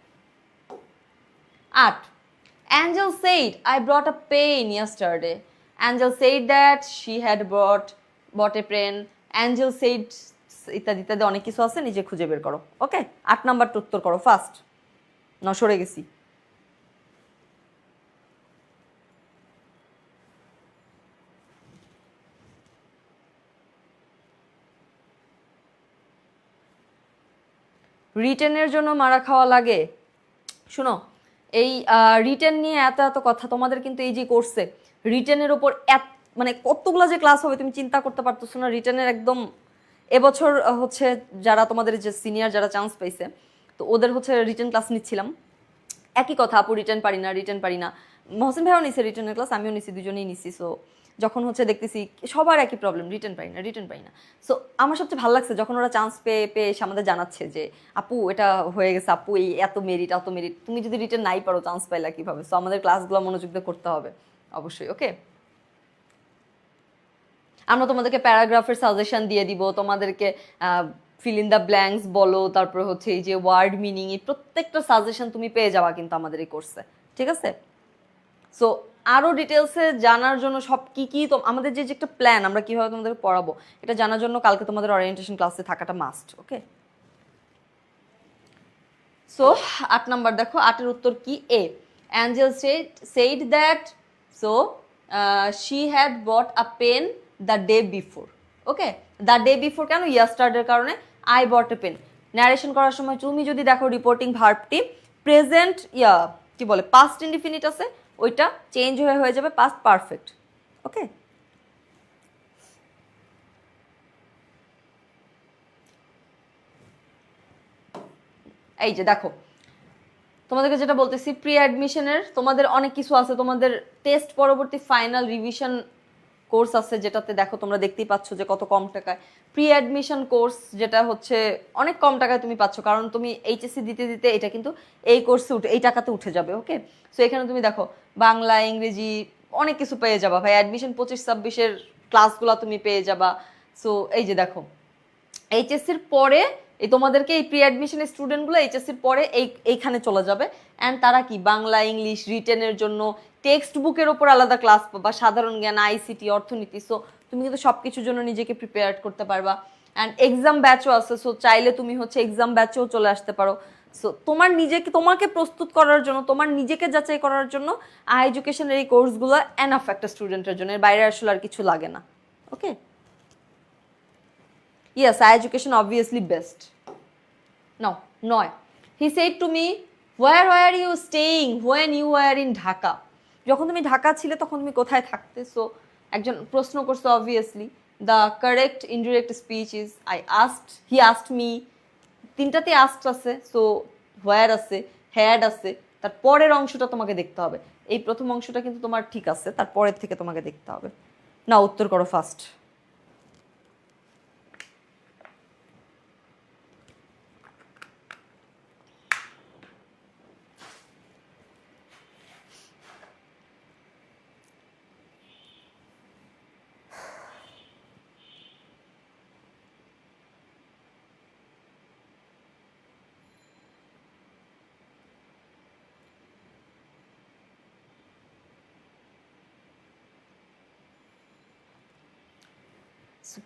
8. Angel said, I brought a pen yesterday. Angel said that she had bought a pen. Angel said ইত্যাদি ইত্যাদি অনেক কিছু আছে, নিজে খুঁজে বের করো। ওকে, 8 নাম্বারটা উত্তর করো ফার্স্ট। না, সরে গেছি। রিটেনের জন্য মারা খাওয়া লাগে? শুনো, এই রিটেন নিয়ে এত এত কথা তোমাদের, কিন্তু এই যে কোর্সে রিটেনের ওপর মানে কতগুলো যে ক্লাস হবে তুমি চিন্তা করতে পারতেছো না। রিটেনের একদম এবছর হচ্ছে যারা তোমাদের যে সিনিয়র যারা চান্স পাইছে, তো ওদের হচ্ছে রিটেন ক্লাস নিচ্ছিলাম। একই কথা, আপু রিটেন পারি না, রিটেন পারি না। মহসিন ভাইও নিছে রিটেনের ক্লাস, আমিও নিছি, দুজনেই নিছি। সো যখন হচ্ছে দেখতেছি সবার একই প্রবলেম, রিটেন পাই না, রিটেন পাই না। সো আমার সবচেয়ে ভালো লাগছে যখন ওরা চান্স পেয়ে পেয়ে এসে আমাদের জানাচ্ছে যে আপু এটা হয়ে গেছে, আপু এই এত মেরিট, এত মেরিট, তুমি যদি রিটেন নাই পারো চান্স পাইলা কীভাবে? সো আমাদের ক্লাসগুলো মনোযোগ দিয়ে করতে হবে অবশ্যই। ওকে, আমরা তোমাদেরকে প্যারাগ্রাফের সাজেশন দিয়ে দিব, তোমাদেরকে ফিল ইন দ্য ব্ল্যাঙ্কস বলো, তারপর হচ্ছে এই যে ওয়ার্ড মিনিং, এই প্রত্যেকটা সাজেশন তুমি পেয়ে যাবা কিন্তু আমাদের এই কোর্সে, ঠিক আছে? সো আরও ডিটেলসে জানার জন্য সব কী কী তো আমাদের যে একটা প্ল্যান, আমরা কীভাবে তোমাদের পড়াবো, এটা জানার জন্য কালকে তোমাদের অরিয়েন্টেশন ক্লাসে থাকাটা মাস্ট। ওকে, সো 8 নাম্বার দেখো, 8-এর উত্তর কি? A, Angel said that so she had bought a pen the day before. Okay, the day before কেন? ইয়াস্টারডের কারণে I bought a pen. Narration করার সময় তুমি যদি দেখো রিপোর্টিং ভার্বটি প্রেজেন্ট কি বলে পাস্ট ইনডিফিনিট আছে, ওইটা চেঞ্জ হয়ে যাবে পাস্ট পারফেক্ট। ওকে, এই যে দেখো তোমাদেরকে যেটা বলতেছি, প্রি অ্যাডমিশনের তোমাদের অনেক কিছু আছে, তোমাদের টেস্ট পরবর্তী ফাইনাল রিভিশন কোর্স আছে, যেটাতে দেখো তোমরা দেখতেই পাচ্ছ যে কত কম টাকায় প্রি অ্যাডমিশন কোর্স, যেটা হচ্ছে অনেক কম টাকায় তুমি পাচ্ছ, কারণ তুমি এইচএসসি দিতে দিতে এটা কিন্তু এই কোর্সে এই টাকাতে উঠে যাবে। ওকে, সো এখানে তুমি দেখো বাংলা, ইংরেজি অনেক কিছু পেয়ে যাবা ভাই। অ্যাডমিশন 25-26-এর ক্লাসগুলো তুমি পেয়ে যাবা। সো এই যে দেখো এইচএসসির পরে এই তোমাদেরকে এই প্রি অ্যাডমিশনের স্টুডেন্টগুলো এইচএসসির পরে এইখানে চলে যাবে, অ্যান্ড তারা কি বাংলা, ইংলিশ, রিটেনের জন্য টেক্সট বুকের ওপর আলাদা ক্লাস পাবা, সাধারণ জ্ঞান, আইসিটি, অর্থনীতি। সো তুমি কিন্তু সব কিছুর জন্য নিজেকে প্রিপেয়ার করতে পারবা, অ্যান্ড এক্সাম ব্যাচও আছে। সো চাইলে তুমি হচ্ছে এক্সাম ব্যাচেও চলে আসতে পারো। সো তোমার নিজেকে, তোমাকে প্রস্তুত করার জন্য, তোমার নিজেকে যাচাই করার জন্য আই এডুকেশনের এই কোর্সগুলো এনাফ একটা স্টুডেন্টের জন্য, এর বাইরে আসলে আর কিছু লাগে না। ওকে, yes, higher education obviously best. No, নয়। He said to me, where were you staying when you were in Dhaka? যখন তুমি ঢাকা ছিলে তখন তুমি কোথায় থাকতে? সো একজন প্রশ্ন করছে obviously. The correct indirect speech is I asked, he asked me, তিনটাতে আস্কড আছে। সো হোয়ার আছে, হ্যাড আছে, তার পরের অংশটা তোমাকে দেখতে হবে। এই প্রথম অংশটা কিন্তু তোমার ঠিক আছে, তারপরের থেকে তোমাকে দেখতে হবে। না, উত্তর করো ফার্স্ট।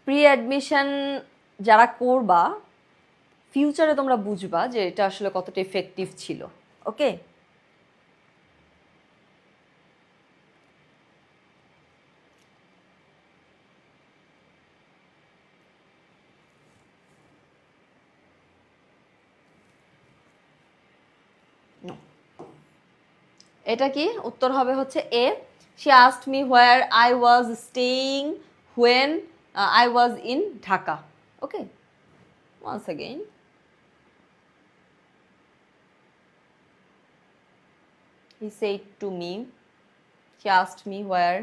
প্রি অ্যাডমিশন যারা করবা ফিউচারে তোমরা বুঝবা যে এটা আসলে কতটা এফেক্টিভ ছিল। ওকে, এটা কি উত্তর হবে হচ্ছে A. She asked me where I was staying when I was in Dhaka. Okay, once again, he said to me, he asked me where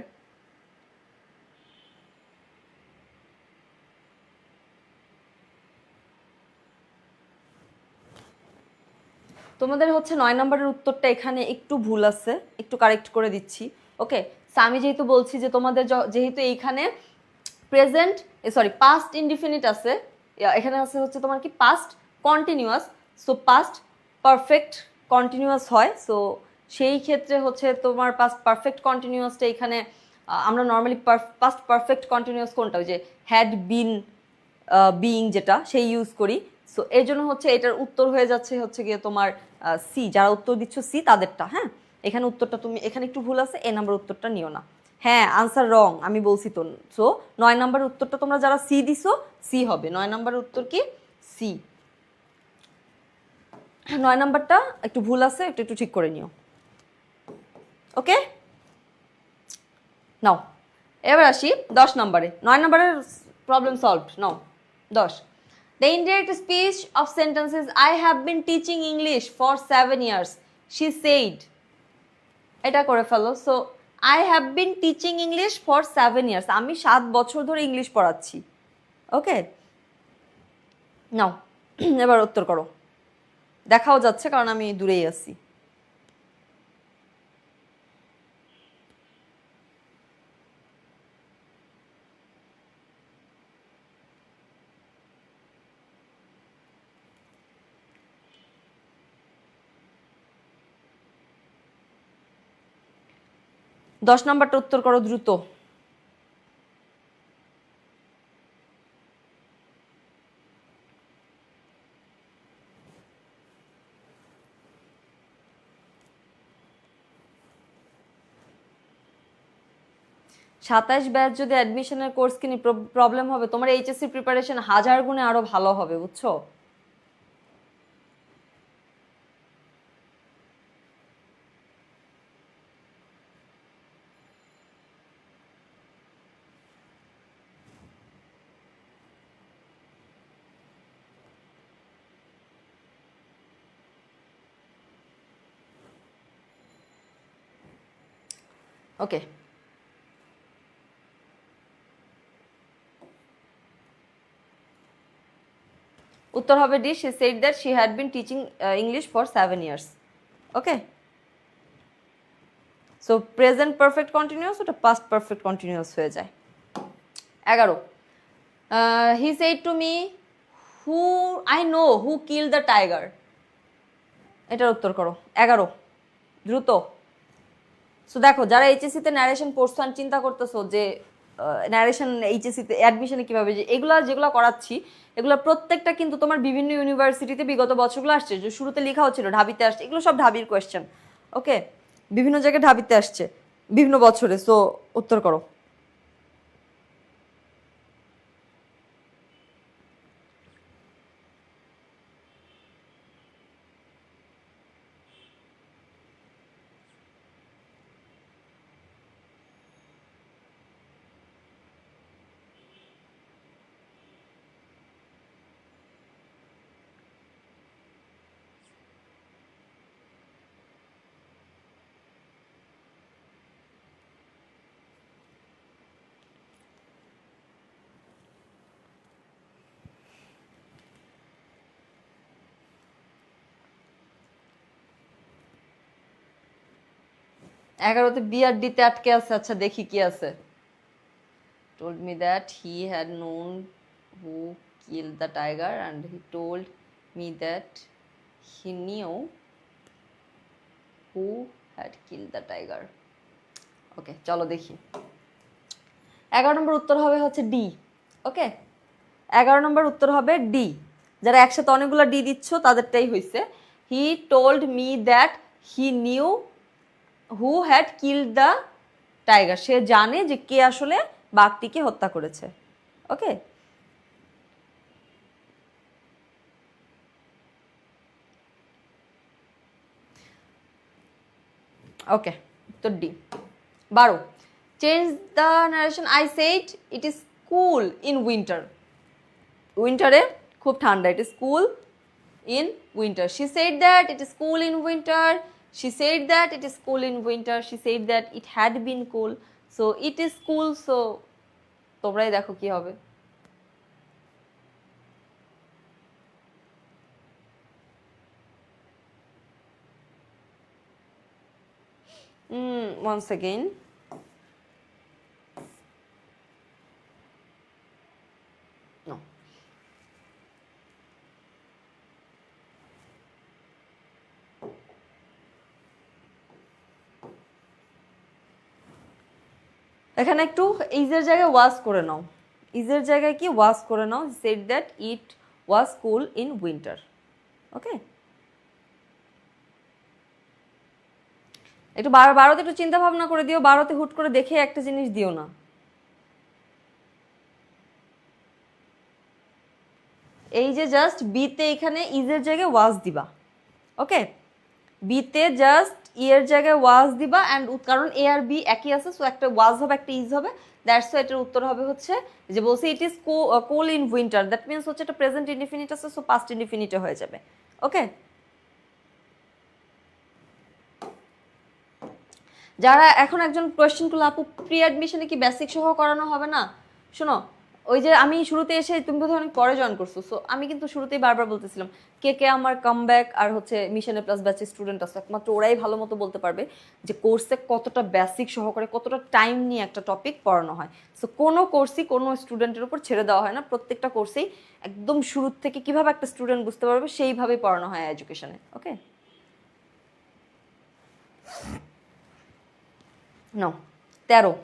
তোমাদের হচ্ছে 9 নম্বরের উত্তরটা এখানে একটু ভুল আছে, একটু কারেক্ট করে দিচ্ছি। ওকে, সো আমি যেহেতু বলছি যে তোমাদের যেহেতু এইখানে প্রেজেন্ট সরি পাস্ট ইনডিফিনিট আছে, এখানে আছে হচ্ছে তোমার কি past continuous, so past perfect continuous হয়। সো সেই ক্ষেত্রে হচ্ছে তোমার পাস্ট পারফেক্ট কন্টিনিউয়াসটা এখানে আমরা নর্মালি পাস্ট পারফেক্ট কন্টিনিউয়াস কোনটা, ওই যে হ্যাড বিন বিইং যেটা সেই ইউজ করি। সো এর জন্য হচ্ছে এটার উত্তর হয়ে যাচ্ছে হচ্ছে গিয়ে তোমার সি। যারা উত্তর দিচ্ছ সি তাদেরটা, হ্যাঁ এখানে উত্তরটা তুমি এখানে একটু ভুল আছে, এ নাম্বার উত্তরটা নিও না। হ্যাঁ আনসার রং আমি বলছি তো। সো 9 নম্বরের উত্তরটা তোমরা যারা সি দিছো সি হবে, 9 নম্বরের উত্তর কি সি। 9 নম্বরটা একটু ভুল আছে, একটু একটু ঠিক করে নিও। ওকে, নাও এবার আসি 10 নম্বরে। 9 নম্বরের problem solved. Now 10, the indirect speech of sentences I have been teaching English for 7 years she said, এটা করে ফেলো। So I have been teaching English for 7 years, আমি 7 বছর ধরে ইংলিশ পড়াচ্ছি। ওকে, নাও এবার উত্তর করো। দেখাও যাচ্ছে কারণ আমি দূরেই আছি। দশ নম্বরটা উত্তর করো দ্রুত। সাতাশ ব্যাচ যদি অ্যাডমিশনের কোর্স কিনি প্রবলেম হবে, তোমার এইচএসসি প্রিপারেশন 1000 গুণে আরো ভালো হবে, বুঝছো? ওকে, উত্তর হবে D. She said that she had been teaching English for 7 years. Okay, so present perfect continuous ওটা পাস্ট পারফেক্ট কন্টিনিউয়াস হয়ে যায়। 11, হি said to me who I know who kill the tiger. এটার উত্তর করো 11 দ্রুত। সো দেখো যারা এইচএসসিতে ন্যারেশন পড়ছো আর চিন্তা করতেছো যে ন্যারেশন এইচএসসিতে অ্যাডমিশনে কীভাবে, যে এগুলা যেগুলো করাচ্ছি এগুলো প্রত্যেকটা কিন্তু তোমার বিভিন্ন ইউনিভার্সিটিতে বিগত বছরগুলো আসছে, যে শুরুতে লেখা হচ্ছিল ঢাবিতে আসছে, এগুলো সব ঢাবির কোয়েশ্চেন। ওকে, বিভিন্ন জায়গায় ঢাবিতে আসছে বিভিন্ন বছরে। সো উত্তর করো। 11তে বি আর ডিতে আটকে আছে। আচ্ছা দেখি কি আছে। told me that he had known who killed the tiger and he told me that he knew who had killed the tiger. ওকে চলো দেখি। 11 নম্বর উত্তর হবে হচ্ছে ডি, ওকে, 11 নম্বর উত্তর হবে ডি। যারা একসাথে অনেকগুলো ডি দিচ্ছ তাদেরটাই হয়েছে। He told me that he knew who had killed the tiger. সে জানে যে কে আসলে বাঘটিকে হত্যা করেছে। ওকে, ওকে, উত্তর D. 12, change the narration. I said it is cool in winter. উইন্টারে খুব ঠান্ডা, it is cool in winter. She said that it is cool in winter. She said that it is cool in winter. She said that it had been cool. So it is cool. So তোমরাই দেখো কি হবে। Once again. No. এখানে একটু ইজের জায়গায় ওয়াজ করে নাও। ইজের জায়গায় কি ওয়াজ করে নাও। Said that it was cool in winter. Okay, একটু বারোতে একটু চিন্তা ভাবনা করে দিও। বারোতে হুট করে দেখে একটা জিনিস দিও না। এই যে জাস্ট বিতে এখানে ইজের জায়গায় ওয়াজ দিবা। ওকে, বিতে জাস্ট ইয়ের জায়গায় ওয়াজ দিবা অ্যান্ড কারণ এ আর বি একই আছে, সো একটা ওয়াজ হবে একটা ইজ হবে। দ্যাটস ওয়াই এটার উত্তর হবে হচ্ছে যে বলছি it is cold in winter, that means হচ্ছে এটা প্রেজেন্ট ইনডিফিনিট আছে, সো পাস্ট ইনডিফিনিটে হয়ে যাবে। ওকে, যারা এখন একজন কোয়েশ্চেন করলো আপু প্রি অ্যাডমিশনে কি বেসিক সহ করানো হবে না? শোনো, ওই যে আমি শুরুতে এসে তুমি বোধহয় অনেক পরে জয়েন করছো, সো আমি কিন্তু শুরুতেই বারবার বলতেছিলাম কে কে আমার কামব্যাক আর হচ্ছে মিশনে প্লাস ব্যাচের স্টুডেন্ট আছে, একমাত্র ওরাই ভালো মতো বলতে পারবে যে কোর্সে কতটা বেসিক সহকারে কতটা টাইম নিয়ে একটা টপিক পড়ানো হয়। সো কোনো কোর্সই কোনো স্টুডেন্টের উপর ছেড়ে দেওয়া হয় না, প্রত্যেকটা কোর্সেই একদম শুরুর থেকে কিভাবে একটা স্টুডেন্ট বুঝতে পারবে সেইভাবেই পড়ানো হয় এডুকেশনে। ওকে, নো 13,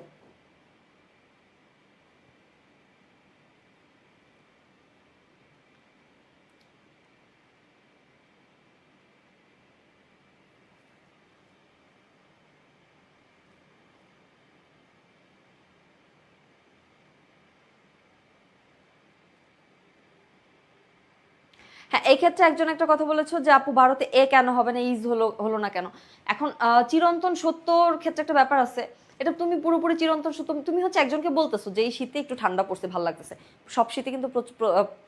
হ্যাঁ এই ক্ষেত্রে একজন একটা কথা বলেছো যে আপু ভারতে এ কেন হবে না, ইজ হলো হলো না কেন? এখন চিরন্তন সত্যর ক্ষেত্রে একটা ব্যাপার আছে, এটা তুমি পুরোপুরি চিরন্তন সত্য, তুমি হচ্ছে একজনকে বলতেছো যে এই শীতে একটু ঠান্ডা পড়ছে ভালো লাগতেছে, সব শীতে কিন্তু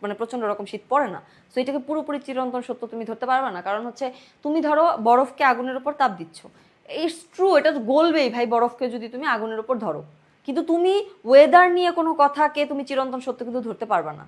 মানে প্রচন্ড রকম শীত পড়ে না। তো এটাকে পুরোপুরি চিরন্তন সত্য তুমি ধরতে পারবে না, কারণ হচ্ছে তুমি ধরো বরফকে আগুনের উপর তাপ দিচ্ছ, ইটস ট্রু, এটা গলবেই ভাই বরফকে যদি তুমি আগুনের উপর ধরো, কিন্তু তুমি ওয়েদার নিয়ে কোনো কথাকে তুমি চিরন্তন সত্য কিন্তু ধরতে পারবে না।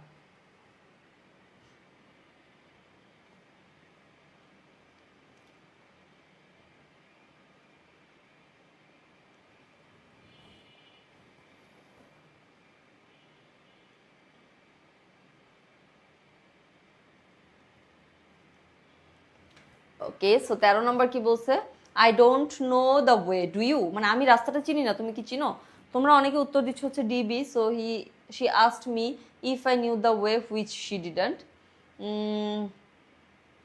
ওকে, সো 13 নম্বর কি বলছে? I don't know the way, do you, মানে আমি রাস্তাটা চিনি না, তুমি কি চিনো? তোমরা অনেকে উত্তর দিচ্ছ হচ্ছে DB, so she asked me if I knew the way which she didn't.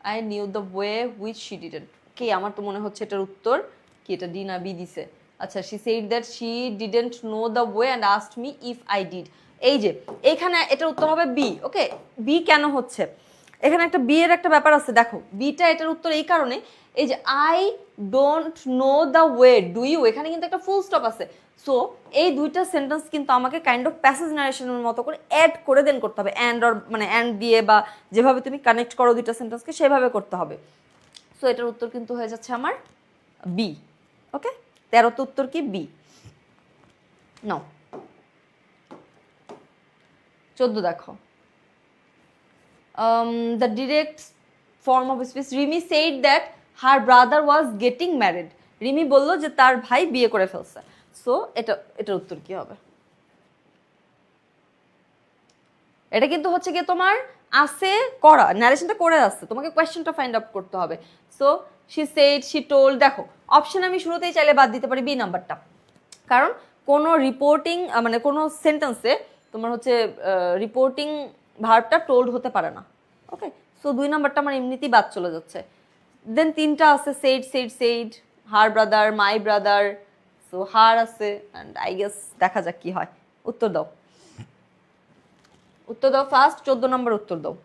I knew the way which she didn't. কি আমার তো মনে হচ্ছে এটার উত্তর কি, এটা ডি না বি দিছে? আচ্ছা, she said that she didn't know the way and asked me if I did. এই যে এইখানে এটার উত্তর হবে বি। ওকে, বি কেন হচ্ছে? এখানে একটা বি এর একটা ব্যাপার আছে, দেখো বিটা এটার উত্তর এই কারণে, এই যে I don't know the way do you, এখানে কিন্তু একটা ফুল স্টপ আছে। সো এই দুইটা সেন্টেন্স কিন্তু আমাকে কাইন্ড অফ প্যাসেজ নারেশনের মতো করে অ্যাড করে দেন করতে হবে, অ্যান্ড অর মানে অ্যান্ড দিয়ে বা যেভাবে তুমি কানেক্ট করো দুইটা সেন্টেন্সকে সেভাবে করতে হবে। সো এটার উত্তর কিন্তু হয়ে যাচ্ছে আমার বি। ওকে, 13তে উত্তর কি বি। নাও 14 দেখো, the direct form of speech. Rimi said that her brother was getting married. Rimi বলল যে তার ভাই বিয়ে করে ফেলছে। সো এটার উত্তর কি হবে? এটা কিন্তু হচ্ছে কি তোমার আছে করা, ন্যারেশনটা করে আসছে, তোমাকে কোয়েশ্চেনটা ফাইন্ড আউট করতে হবে। So she said, she told, দেখো অপশন আমি শুরুতেই চাইলে বাদ দিতে পারি বি নাম্বারটা, কারণ কোনো রিপোর্টিং মানে কোনো সেন্টেন্সে তোমার হচ্ছে রিপোর্টিং ভার্বটা টোল্ড হতে পারে না। ওকে, সো 2 নাম্বারটা আমার এমনিতেই বাদ চলে যাচ্ছে। দেন 3টা আছে said, her brother, my brother, so her আছে অ্যান্ড আই গেস দেখা যাক কি হয়। উত্তর দাও, ফার্স্ট 14 নম্বর উত্তর দাও।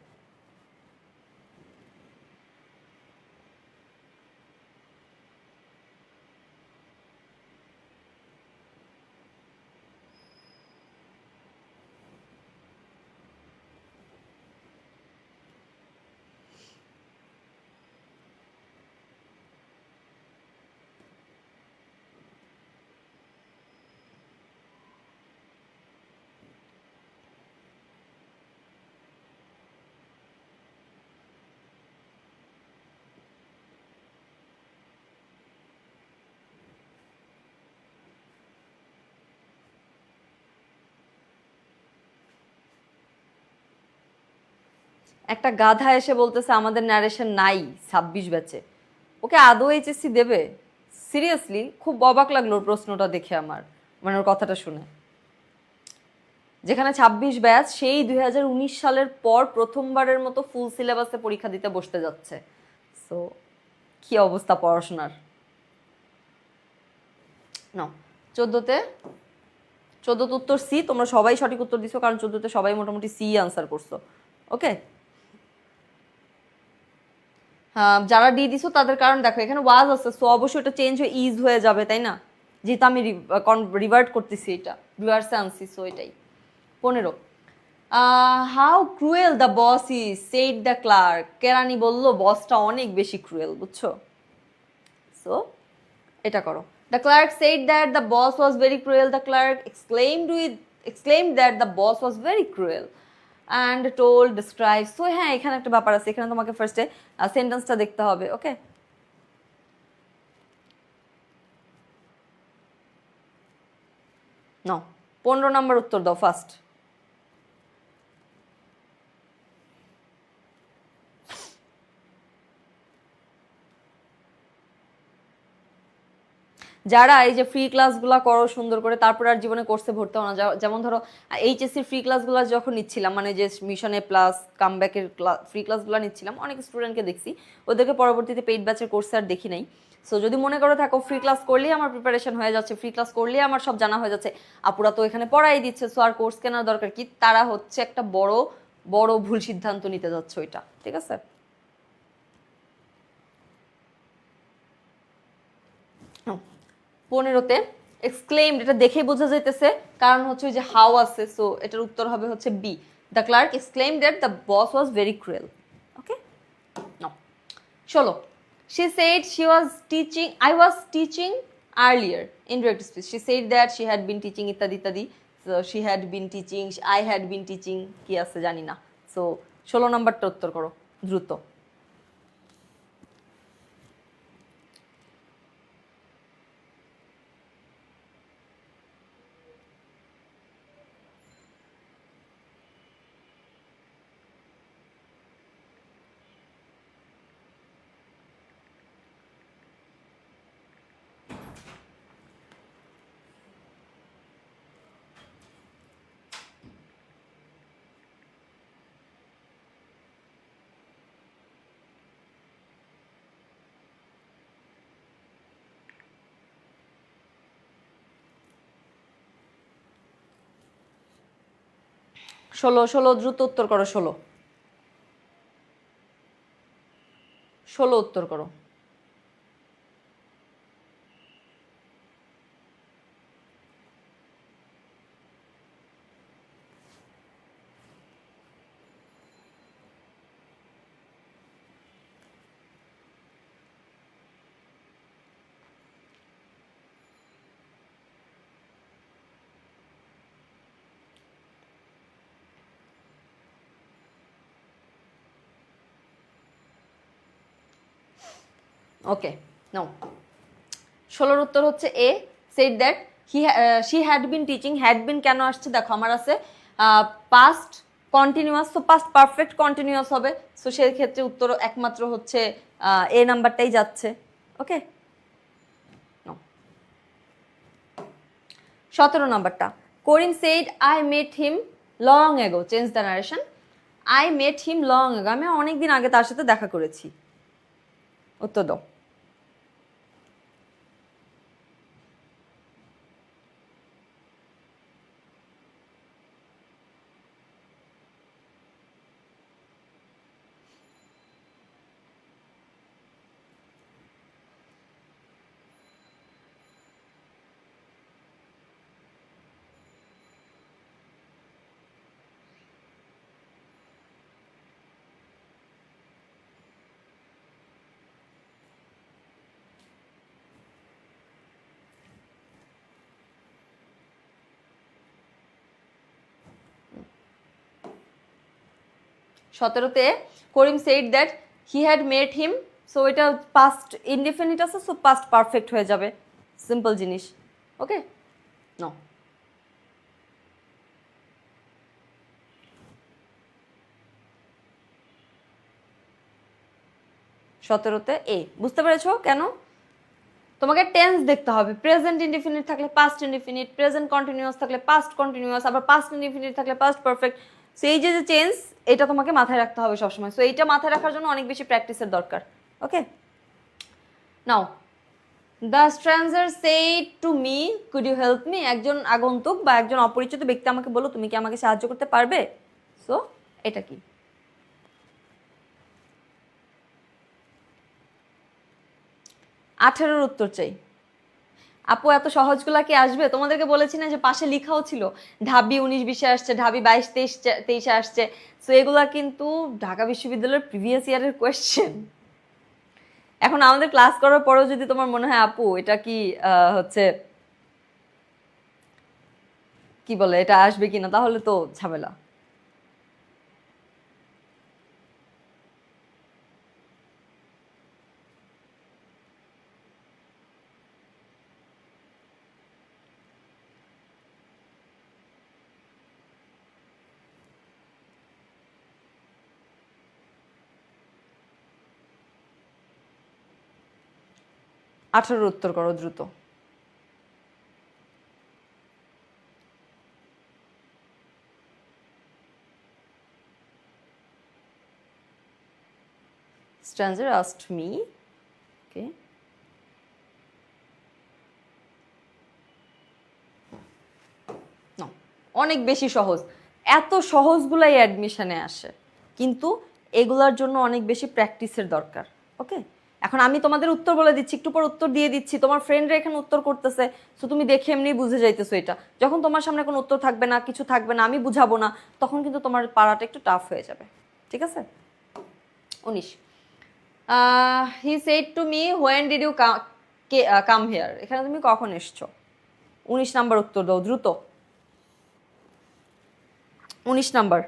একটা গাধা এসে বলতেছে আমাদের ন্যারেশন নাই 26 ব্যাচে, ওকে আদৌ এইচএসসি দেবে? সিরিয়াসলি খুব অবাক লাগলো ওর প্রশ্নটা দেখে আমার, মানে ওর কথাটা শুনে। যেখানে 26 ব্যাচ সেই 2019 সালের পর প্রথমবারের মতো ফুল সিলেবাসে পরীক্ষা দিতে বসতে যাচ্ছে। সো কি অবস্থা পড়াশোনার। নাও 14তে উত্তর সি। তোমরা সবাই সঠিক উত্তর দিছো, কারণ 14তে সবাই মোটামুটি সি আনসার করছো। ওকে, যারা ডি দিছো তাদের কারণ দেখো এখানে ওয়াজ আছে, সো অবশ্যই এটা চেঞ্জ হয়ে ইজ হয়ে যাবে, তাই না? যেহেতু আমি রিভার্ট করতেছি, এটা রিভার্সে আনছি, সো এটাই। 15, how cruel the boss is said the clerk. কেরানি বললো বসটা অনেক বেশি ক্রুয়েল, বুঝছো? সো এটা করো। The clerk said that the boss was very cruel. The clerk exclaimed that the boss was very cruel and told describe. So হ্যাঁ, এখানে একটা ব্যাপার আছে, এখানে তোমাকে ফার্স্টে সেন্টেন্সটা দেখতে হবে। ওকে, নাও 15 নম্বর উত্তর দাও ফার্স্ট। যারা এই যে ফ্রি ক্লাসগুলো করো সুন্দর করে, তারপর আর জীবনে কোর্সে ভর্তি হও না, যেমন ধরো এইচএসসি ফ্রি ক্লাসগুলো যখন নিচ্ছিলাম, মানে যে মিশনে প্লাস কামব্যাকের ফ্রি ক্লাসগুলো নিচ্ছিলাম, অনেক স্টুডেন্টকে দেখছি, ওদেরকে পরবর্তীতে পেইড ব্যাচের কোর্সে আর দেখি নাই। সো যদি মনে করে থাকো ফ্রি ক্লাস করলেই আমার প্রিপারেশন হয়ে যাচ্ছে, ফ্রি ক্লাস করলেই আমার সব জানা হয়ে যাচ্ছে, আপুরা তো এখানে পড়াই দিচ্ছে, সো আর কোর্স কেনার দরকার কি, তারা হচ্ছে একটা বড় বড় ভুল সিদ্ধান্ত নিতে যাচ্ছে ওইটা, ঠিক আছে? 15তে এক্সক্লেইমড, এটা দেখেই বোঝা যাইতেছে, কারণ হচ্ছে ওই যে হাউ আছে, সো এটার উত্তর হবে হচ্ছে B. The clerk exclaimed that the boss was very cruel. Okay, no 16, she said she was teaching, I was teaching earlier, indirect speech, she said that she had been teaching ইত্যাদি ইত্যাদি, so she had been teaching, I had been teaching, কি আছে জানি না। So 16 নম্বরটা উত্তর করো দ্রুত। ষোলো দ্রুত উত্তর করো। 16 উত্তর করো। ওকে, নাও 16 উত্তর হচ্ছে A. Said that she had been teaching. Had been কেন আসছে দেখো, আমার আছে পাস্ট কন্টিনিউয়াস, তো পাস্ট পারফেক্ট কন্টিনিউয়াস হবে, সো সেই ক্ষেত্রে উত্তর একমাত্র হচ্ছে এ নাম্বারটাই যাচ্ছে। ওকে, 17 নাম্বারটা, Karim said I met him long ago, change the narration. I met him long ago, আমি অনেকদিন আগে তার সাথে দেখা করেছি। উত্তর দাও। সতেরোতে Karim said that he had met him, so এটা পাস্ট ইনডিফিনিট আছে, সো পাস্ট পারফেক্ট হয়ে যাবে, সিম্পল জিনিস। Okay no. সতেরোতে এ, বুঝতে পেরেছো কেন? তোমাকে টেন্স দেখতে হবে, প্রেজেন্ট ইনডিফিনিট থাকলে পাস্ট ইনডিফিনিট, প্রেজেন্ট কন্টিনিউয়াস থাকলে পাস্ট কন্টিনিউয়াস, আবার পাস্ট ইনডিফিনিট থাকলে পাস্ট পারফেক্ট। সো এই যে চেঞ্জ, এটা তোমাকে মাথায় রাখতে হবে সবসময়। সো এইটা মাথায় রাখার জন্য অনেক বেশি প্র্যাকটিসের দরকার। Okay now, the stranger said to me could you help me, একজন আগন্তুক বা একজন অপরিচিত ব্যক্তি আমাকে বলো তুমি কি আমাকে সাহায্য করতে পারবে। সো এটা কি? 18-র উত্তর চাই। আপু এত সহজগুলা কি আসবে? তোমাদেরকে বলেছি না যে পাশে লিখাও ছিল, ঢাবি 19-20-এ আসছে, ঢাবি 22-23-23-এ আসছে। সো এগুলা কিন্তু ঢাকা বিশ্ববিদ্যালয়ের প্রিভিয়াস ইয়ারের কোয়েশ্চেন। এখন আমাদের ক্লাস করার পরেও যদি তোমার মনে হয় আপু এটা কি হচ্ছে কি বলে এটা আসবে কিনা, তাহলে তো ঝামেলা। আঠারোর উত্তর করো দ্রুত। Stranger asked me. Okay. No. অনেক বেশি সহজ, এত সহজগুলাই অ্যাডমিশনে আসে, কিন্তু এগুলার জন্য অনেক বেশি প্র্যাকটিসের দরকার। ওকে, এখন আমি তোমাদের উত্তর বলে দিচ্ছি, একটু পর উত্তর দিয়ে দিচ্ছি, তোমার ফ্রেন্ডরা এখানে উত্তর করতেছে, সো তুমি দেখে এমনি বুঝে যাইতেছো এটা। যখন তোমার সামনে কোনো উত্তর থাকবে না, কিছু থাকবে না, আমি বুঝাবো না, তখন কিন্তু তোমার পাড়াটা একটু টাফ হয়ে যাবে। ঠিক আছে? 19, he said to me when did you come here, এখানে তুমি কখন এসছো? 19 নাম্বার উত্তর দাও দ্রুত। 19 নাম্বার।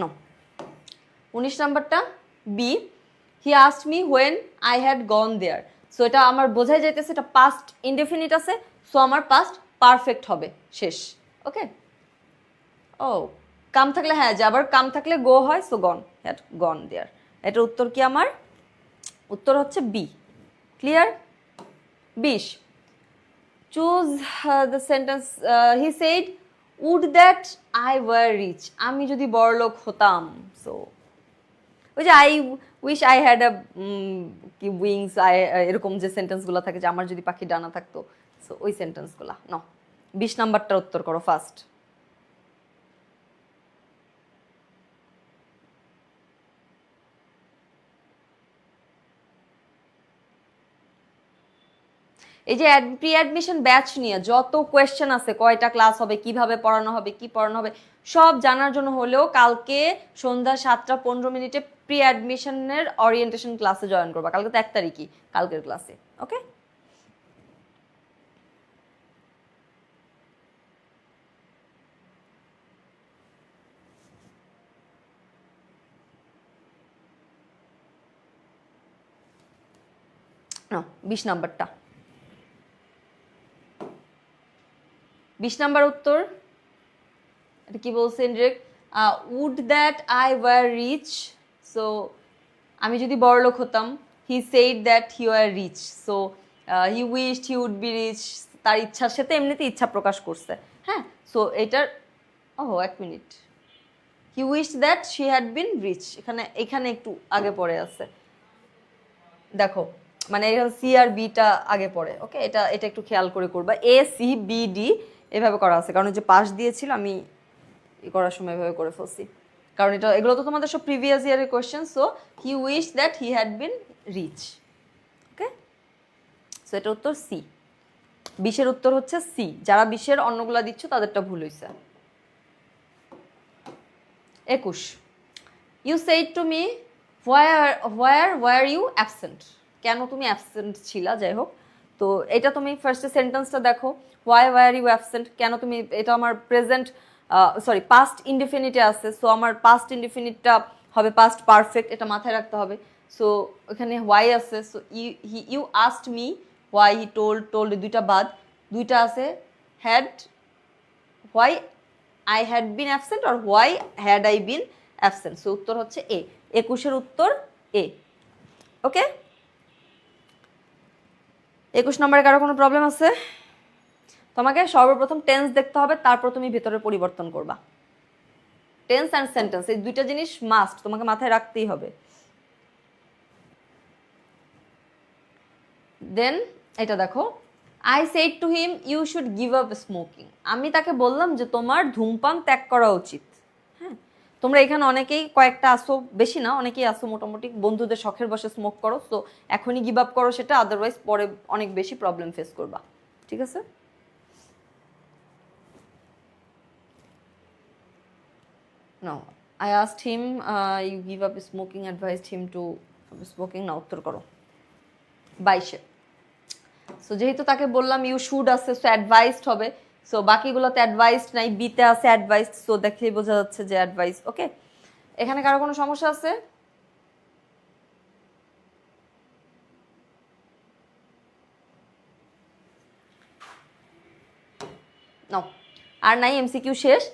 নো, 19 নাম্বারটা B, he asked me when I had gone there. So এটা আমার বোঝাই যাইতেছে এটা পাস্ট ইনডেফিনিট আছে, সো আমার পাস্ট পারফেক্ট হবে, শেষ। ওকে ও, কাম থাকলে হ্যাঁ যাবার, কাম থাকলে গো হয়, সো গন, হ্যাড গন দেয়ার। এটার উত্তর কি আমার? উত্তর হচ্ছে B. Clear? 20, choose the sentence, he said would that I were rich, আমি যদি বড়লোক হতাম। সো ওই যে I wish I had a কি উইংস, আই এরকম যে সেন্টেন্সগুলো থাকে যে আমার যদি পাখি ডানা থাকতো, সো ওই সেন্টেন্সগুলো। ন 20 নাম্বারটার উত্তর করো ফার্স্ট। এই যে প্রি অ্যাডমিশন ব্যাচ নিয়ে যত কোয়েশ্চেন আছে, কয়টা ক্লাস হবে, কিভাবে পড়ানো হবে, কি পড়ানো হবে, সব জানার জন্য হলেও কালকে সন্ধ্যা 7টা 15 মিনিটে প্রি অ্যাডমিশনের ওরিয়েন্টেশন ক্লাসে জয়েন করবা। কালকে তো 1 তারিখই, কালকের ক্লাসে। ওকে, না 20 নাম্বারটা, 20 নাম্বার উত্তর এটা কি বলছে indirect, would that I were rich, so আমি যদি বড়লোক হতাম, he said that he were rich, so he wished he would be rich, তার ইচ্ছা, সে তো এমনিতে ইচ্ছা প্রকাশ করছে। হ্যাঁ, সো এটার এক minute, he wished that she had been rich, এখানে একটু আগে পড়ে আছে, দেখো মানে এখানে সি আর বিটা আগে পড়ে। ওকে, এটা এটা একটু খেয়াল করে করবা, এ সি বি ডি এভাবে করা আছে, কারণ যে পাশ দিয়েছিল আমি করার সময় এভাবে করে ফেলছি, কারণ এগুলো তো তোমাদের সব প্রিভিয়াস ইয়ারের question. So he wish that he had been rich. Okay, so এটা উত্তর সি, 20-এর উত্তর হচ্ছে সি। যারা 20-এর অন্যগুলা দিচ্ছ তাদেরটা ভুল হয়েছে। 21, you said to me were you absent, কেন তুমি অ্যাবসেন্ট ছিলা, যাই হোক। তো এটা তুমি ফার্স্টে সেন্টেন্সটা দেখো, ওয়ার ইউ অ্যাবসেন্ট, কেন তুমি, এটা আমার প্রেজেন্ট সরি পাস্ট ইনডিফিনিটে আছে, সো আমার পাস্ট ইনডিফিনিটটা হবে পাস্ট পারফেক্ট, এটা মাথায় রাখতে হবে। সো এখানে ওয়াই আছে, so you asked me why, he told দুইটা বাদ, দুইটা আছে had, why I had been absent আর why had I been absent, so উত্তর হচ্ছে এ, 21-এর উত্তর এ। ওকে, 21 নম্বরে কারো কোনো প্রবলেম আছে? তোমাকে সর্বপ্রথম টেন্স দেখতে হবে, তারপর তুমি ভেতরে পরিবর্তন করবা। টেন্স অ্যান্ড সেন্টেন্স এই দুইটা জিনিস মাস্ট, তোমাকে মাথায় রাখতেই হবে। দেন এটা দেখো, I said to him you should give up smoking, আমি তাকে বললাম যে তোমার ধূমপান ত্যাগ করা উচিত। হ্যাঁ, তোমরা এখানে অনেকেই কয়েকটা আসো, বেশি না অনেকেই আসো মোটামুটি, বন্ধুদের শখের বসে স্মোক করো, তো এখনই গিভ আপ করো সেটা, আদারওয়াইজ পরে অনেক বেশি প্রবলেম ফেস করবা। ঠিক আছে, No, I asked him, you give up smoking, advised him to smoking. না উত্তর করো 22-এ। সো যেহেতু তাকে বললাম ইউ শুড আছে, সো অ্যাডভাইসড হবে, সো বাকিগুলোতে অ্যাডভাইসড নাই, বিতে আছে অ্যাডভাইসড, সো দেখলেই বোঝা যাচ্ছে যে অ্যাডভাইস। ওকে, এখানে কারো কোনো সমস্যা আছে? নাও, আর নাই, এমসিকিউ শেষ।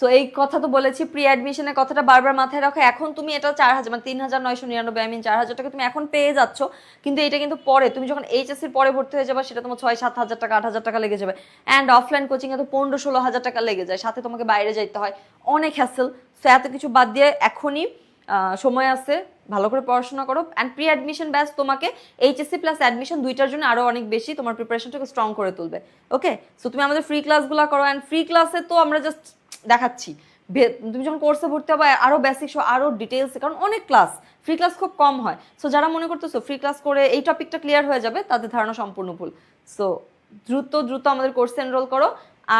সো এই কথা তো বলেছি, প্রি অ্যাডমিশনের কথাটা বারবার মাথায় রাখো। এখন তুমি এটা 4000 মানে 3999, আই মিন 4000 টাকা তুমি এখন পেয়ে যাচ্ছ, কিন্তু এটা কিন্তু পরে তুমি যখন এইচএসসির পরে ভর্তি হয়ে যাবে, সেটা তোমার 6-7 হাজার টাকা 8 হাজার টাকা লেগে যাবে। অ্যান্ড অফলাইন কোচিংয়ে তো 15-16 হাজার টাকা লেগে যায়, সাথে তোমাকে বাইরে যাইতে হয়, অনেক হ্যাসেল। সো এত কিছু বাদ দিয়ে এখনই সময় আছে, ভালো করে পড়াশোনা করো। অ্যান্ড প্রি অ্যাডমিশন ব্যাচ তোমাকে এইচএসসি প্লাস অ্যাডমিশন দুইটার জন্য আরও অনেক বেশি তোমার প্রিপারেশনটাকে স্ট্রং করে তুলবে। ওকে, সো তুমি আমাদের ফ্রি ক্লাসগুলো করো, অ্যান্ড ফ্রি ক্লাসে তো আমরা জাস্ট দেখাচ্ছি, তুমি যখন কোর্সে ভর্তি হবে আরও বেসিক আরও ডিটেলসে, কারণ অনেক ক্লাস, ফ্রি ক্লাস খুব কম হয়। সো যারা মনে করতেছো ফ্রি ক্লাস করে এই টপিকটা ক্লিয়ার হয়ে যাবে, তাদের ধারণা সম্পূর্ণ ভুল। সো দ্রুত আমাদের কোর্সে এনরোল করো,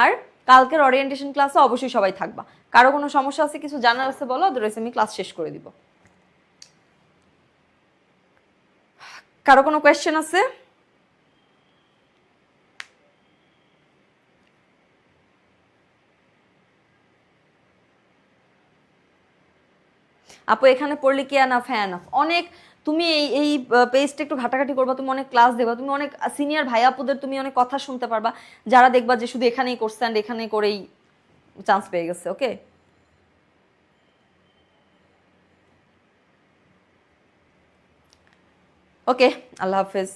আর কালকের ওরিয়েন্টেশন ক্লাসে অবশ্যই সবাই থাকবা। কারো কোনো সমস্যা আছে, কিছু জানার আছে বলো, আদারওয়াইজ আমি ক্লাস শেষ করে দিব। কারো কোনো কোয়েশ্চেন আছে? আপু এখানে পড়লে কি এনাফ? হ্যাঁ এনাফ, অনেক। তুমি এই পেজটা একটু ঘাটাঘাটি করবা, তুমি অনেক ক্লাস দেবা, তুমি অনেক সিনিয়র ভাই আপুদের তুমি অনেক কথা শুনতে পারবা, যারা দেখবা যে শুধু এখানেই করছে অ্যান্ড এখানেই করেই চান্স পেয়ে গেছে। ওকে, ওকে, আল্লাহ হাফেজ।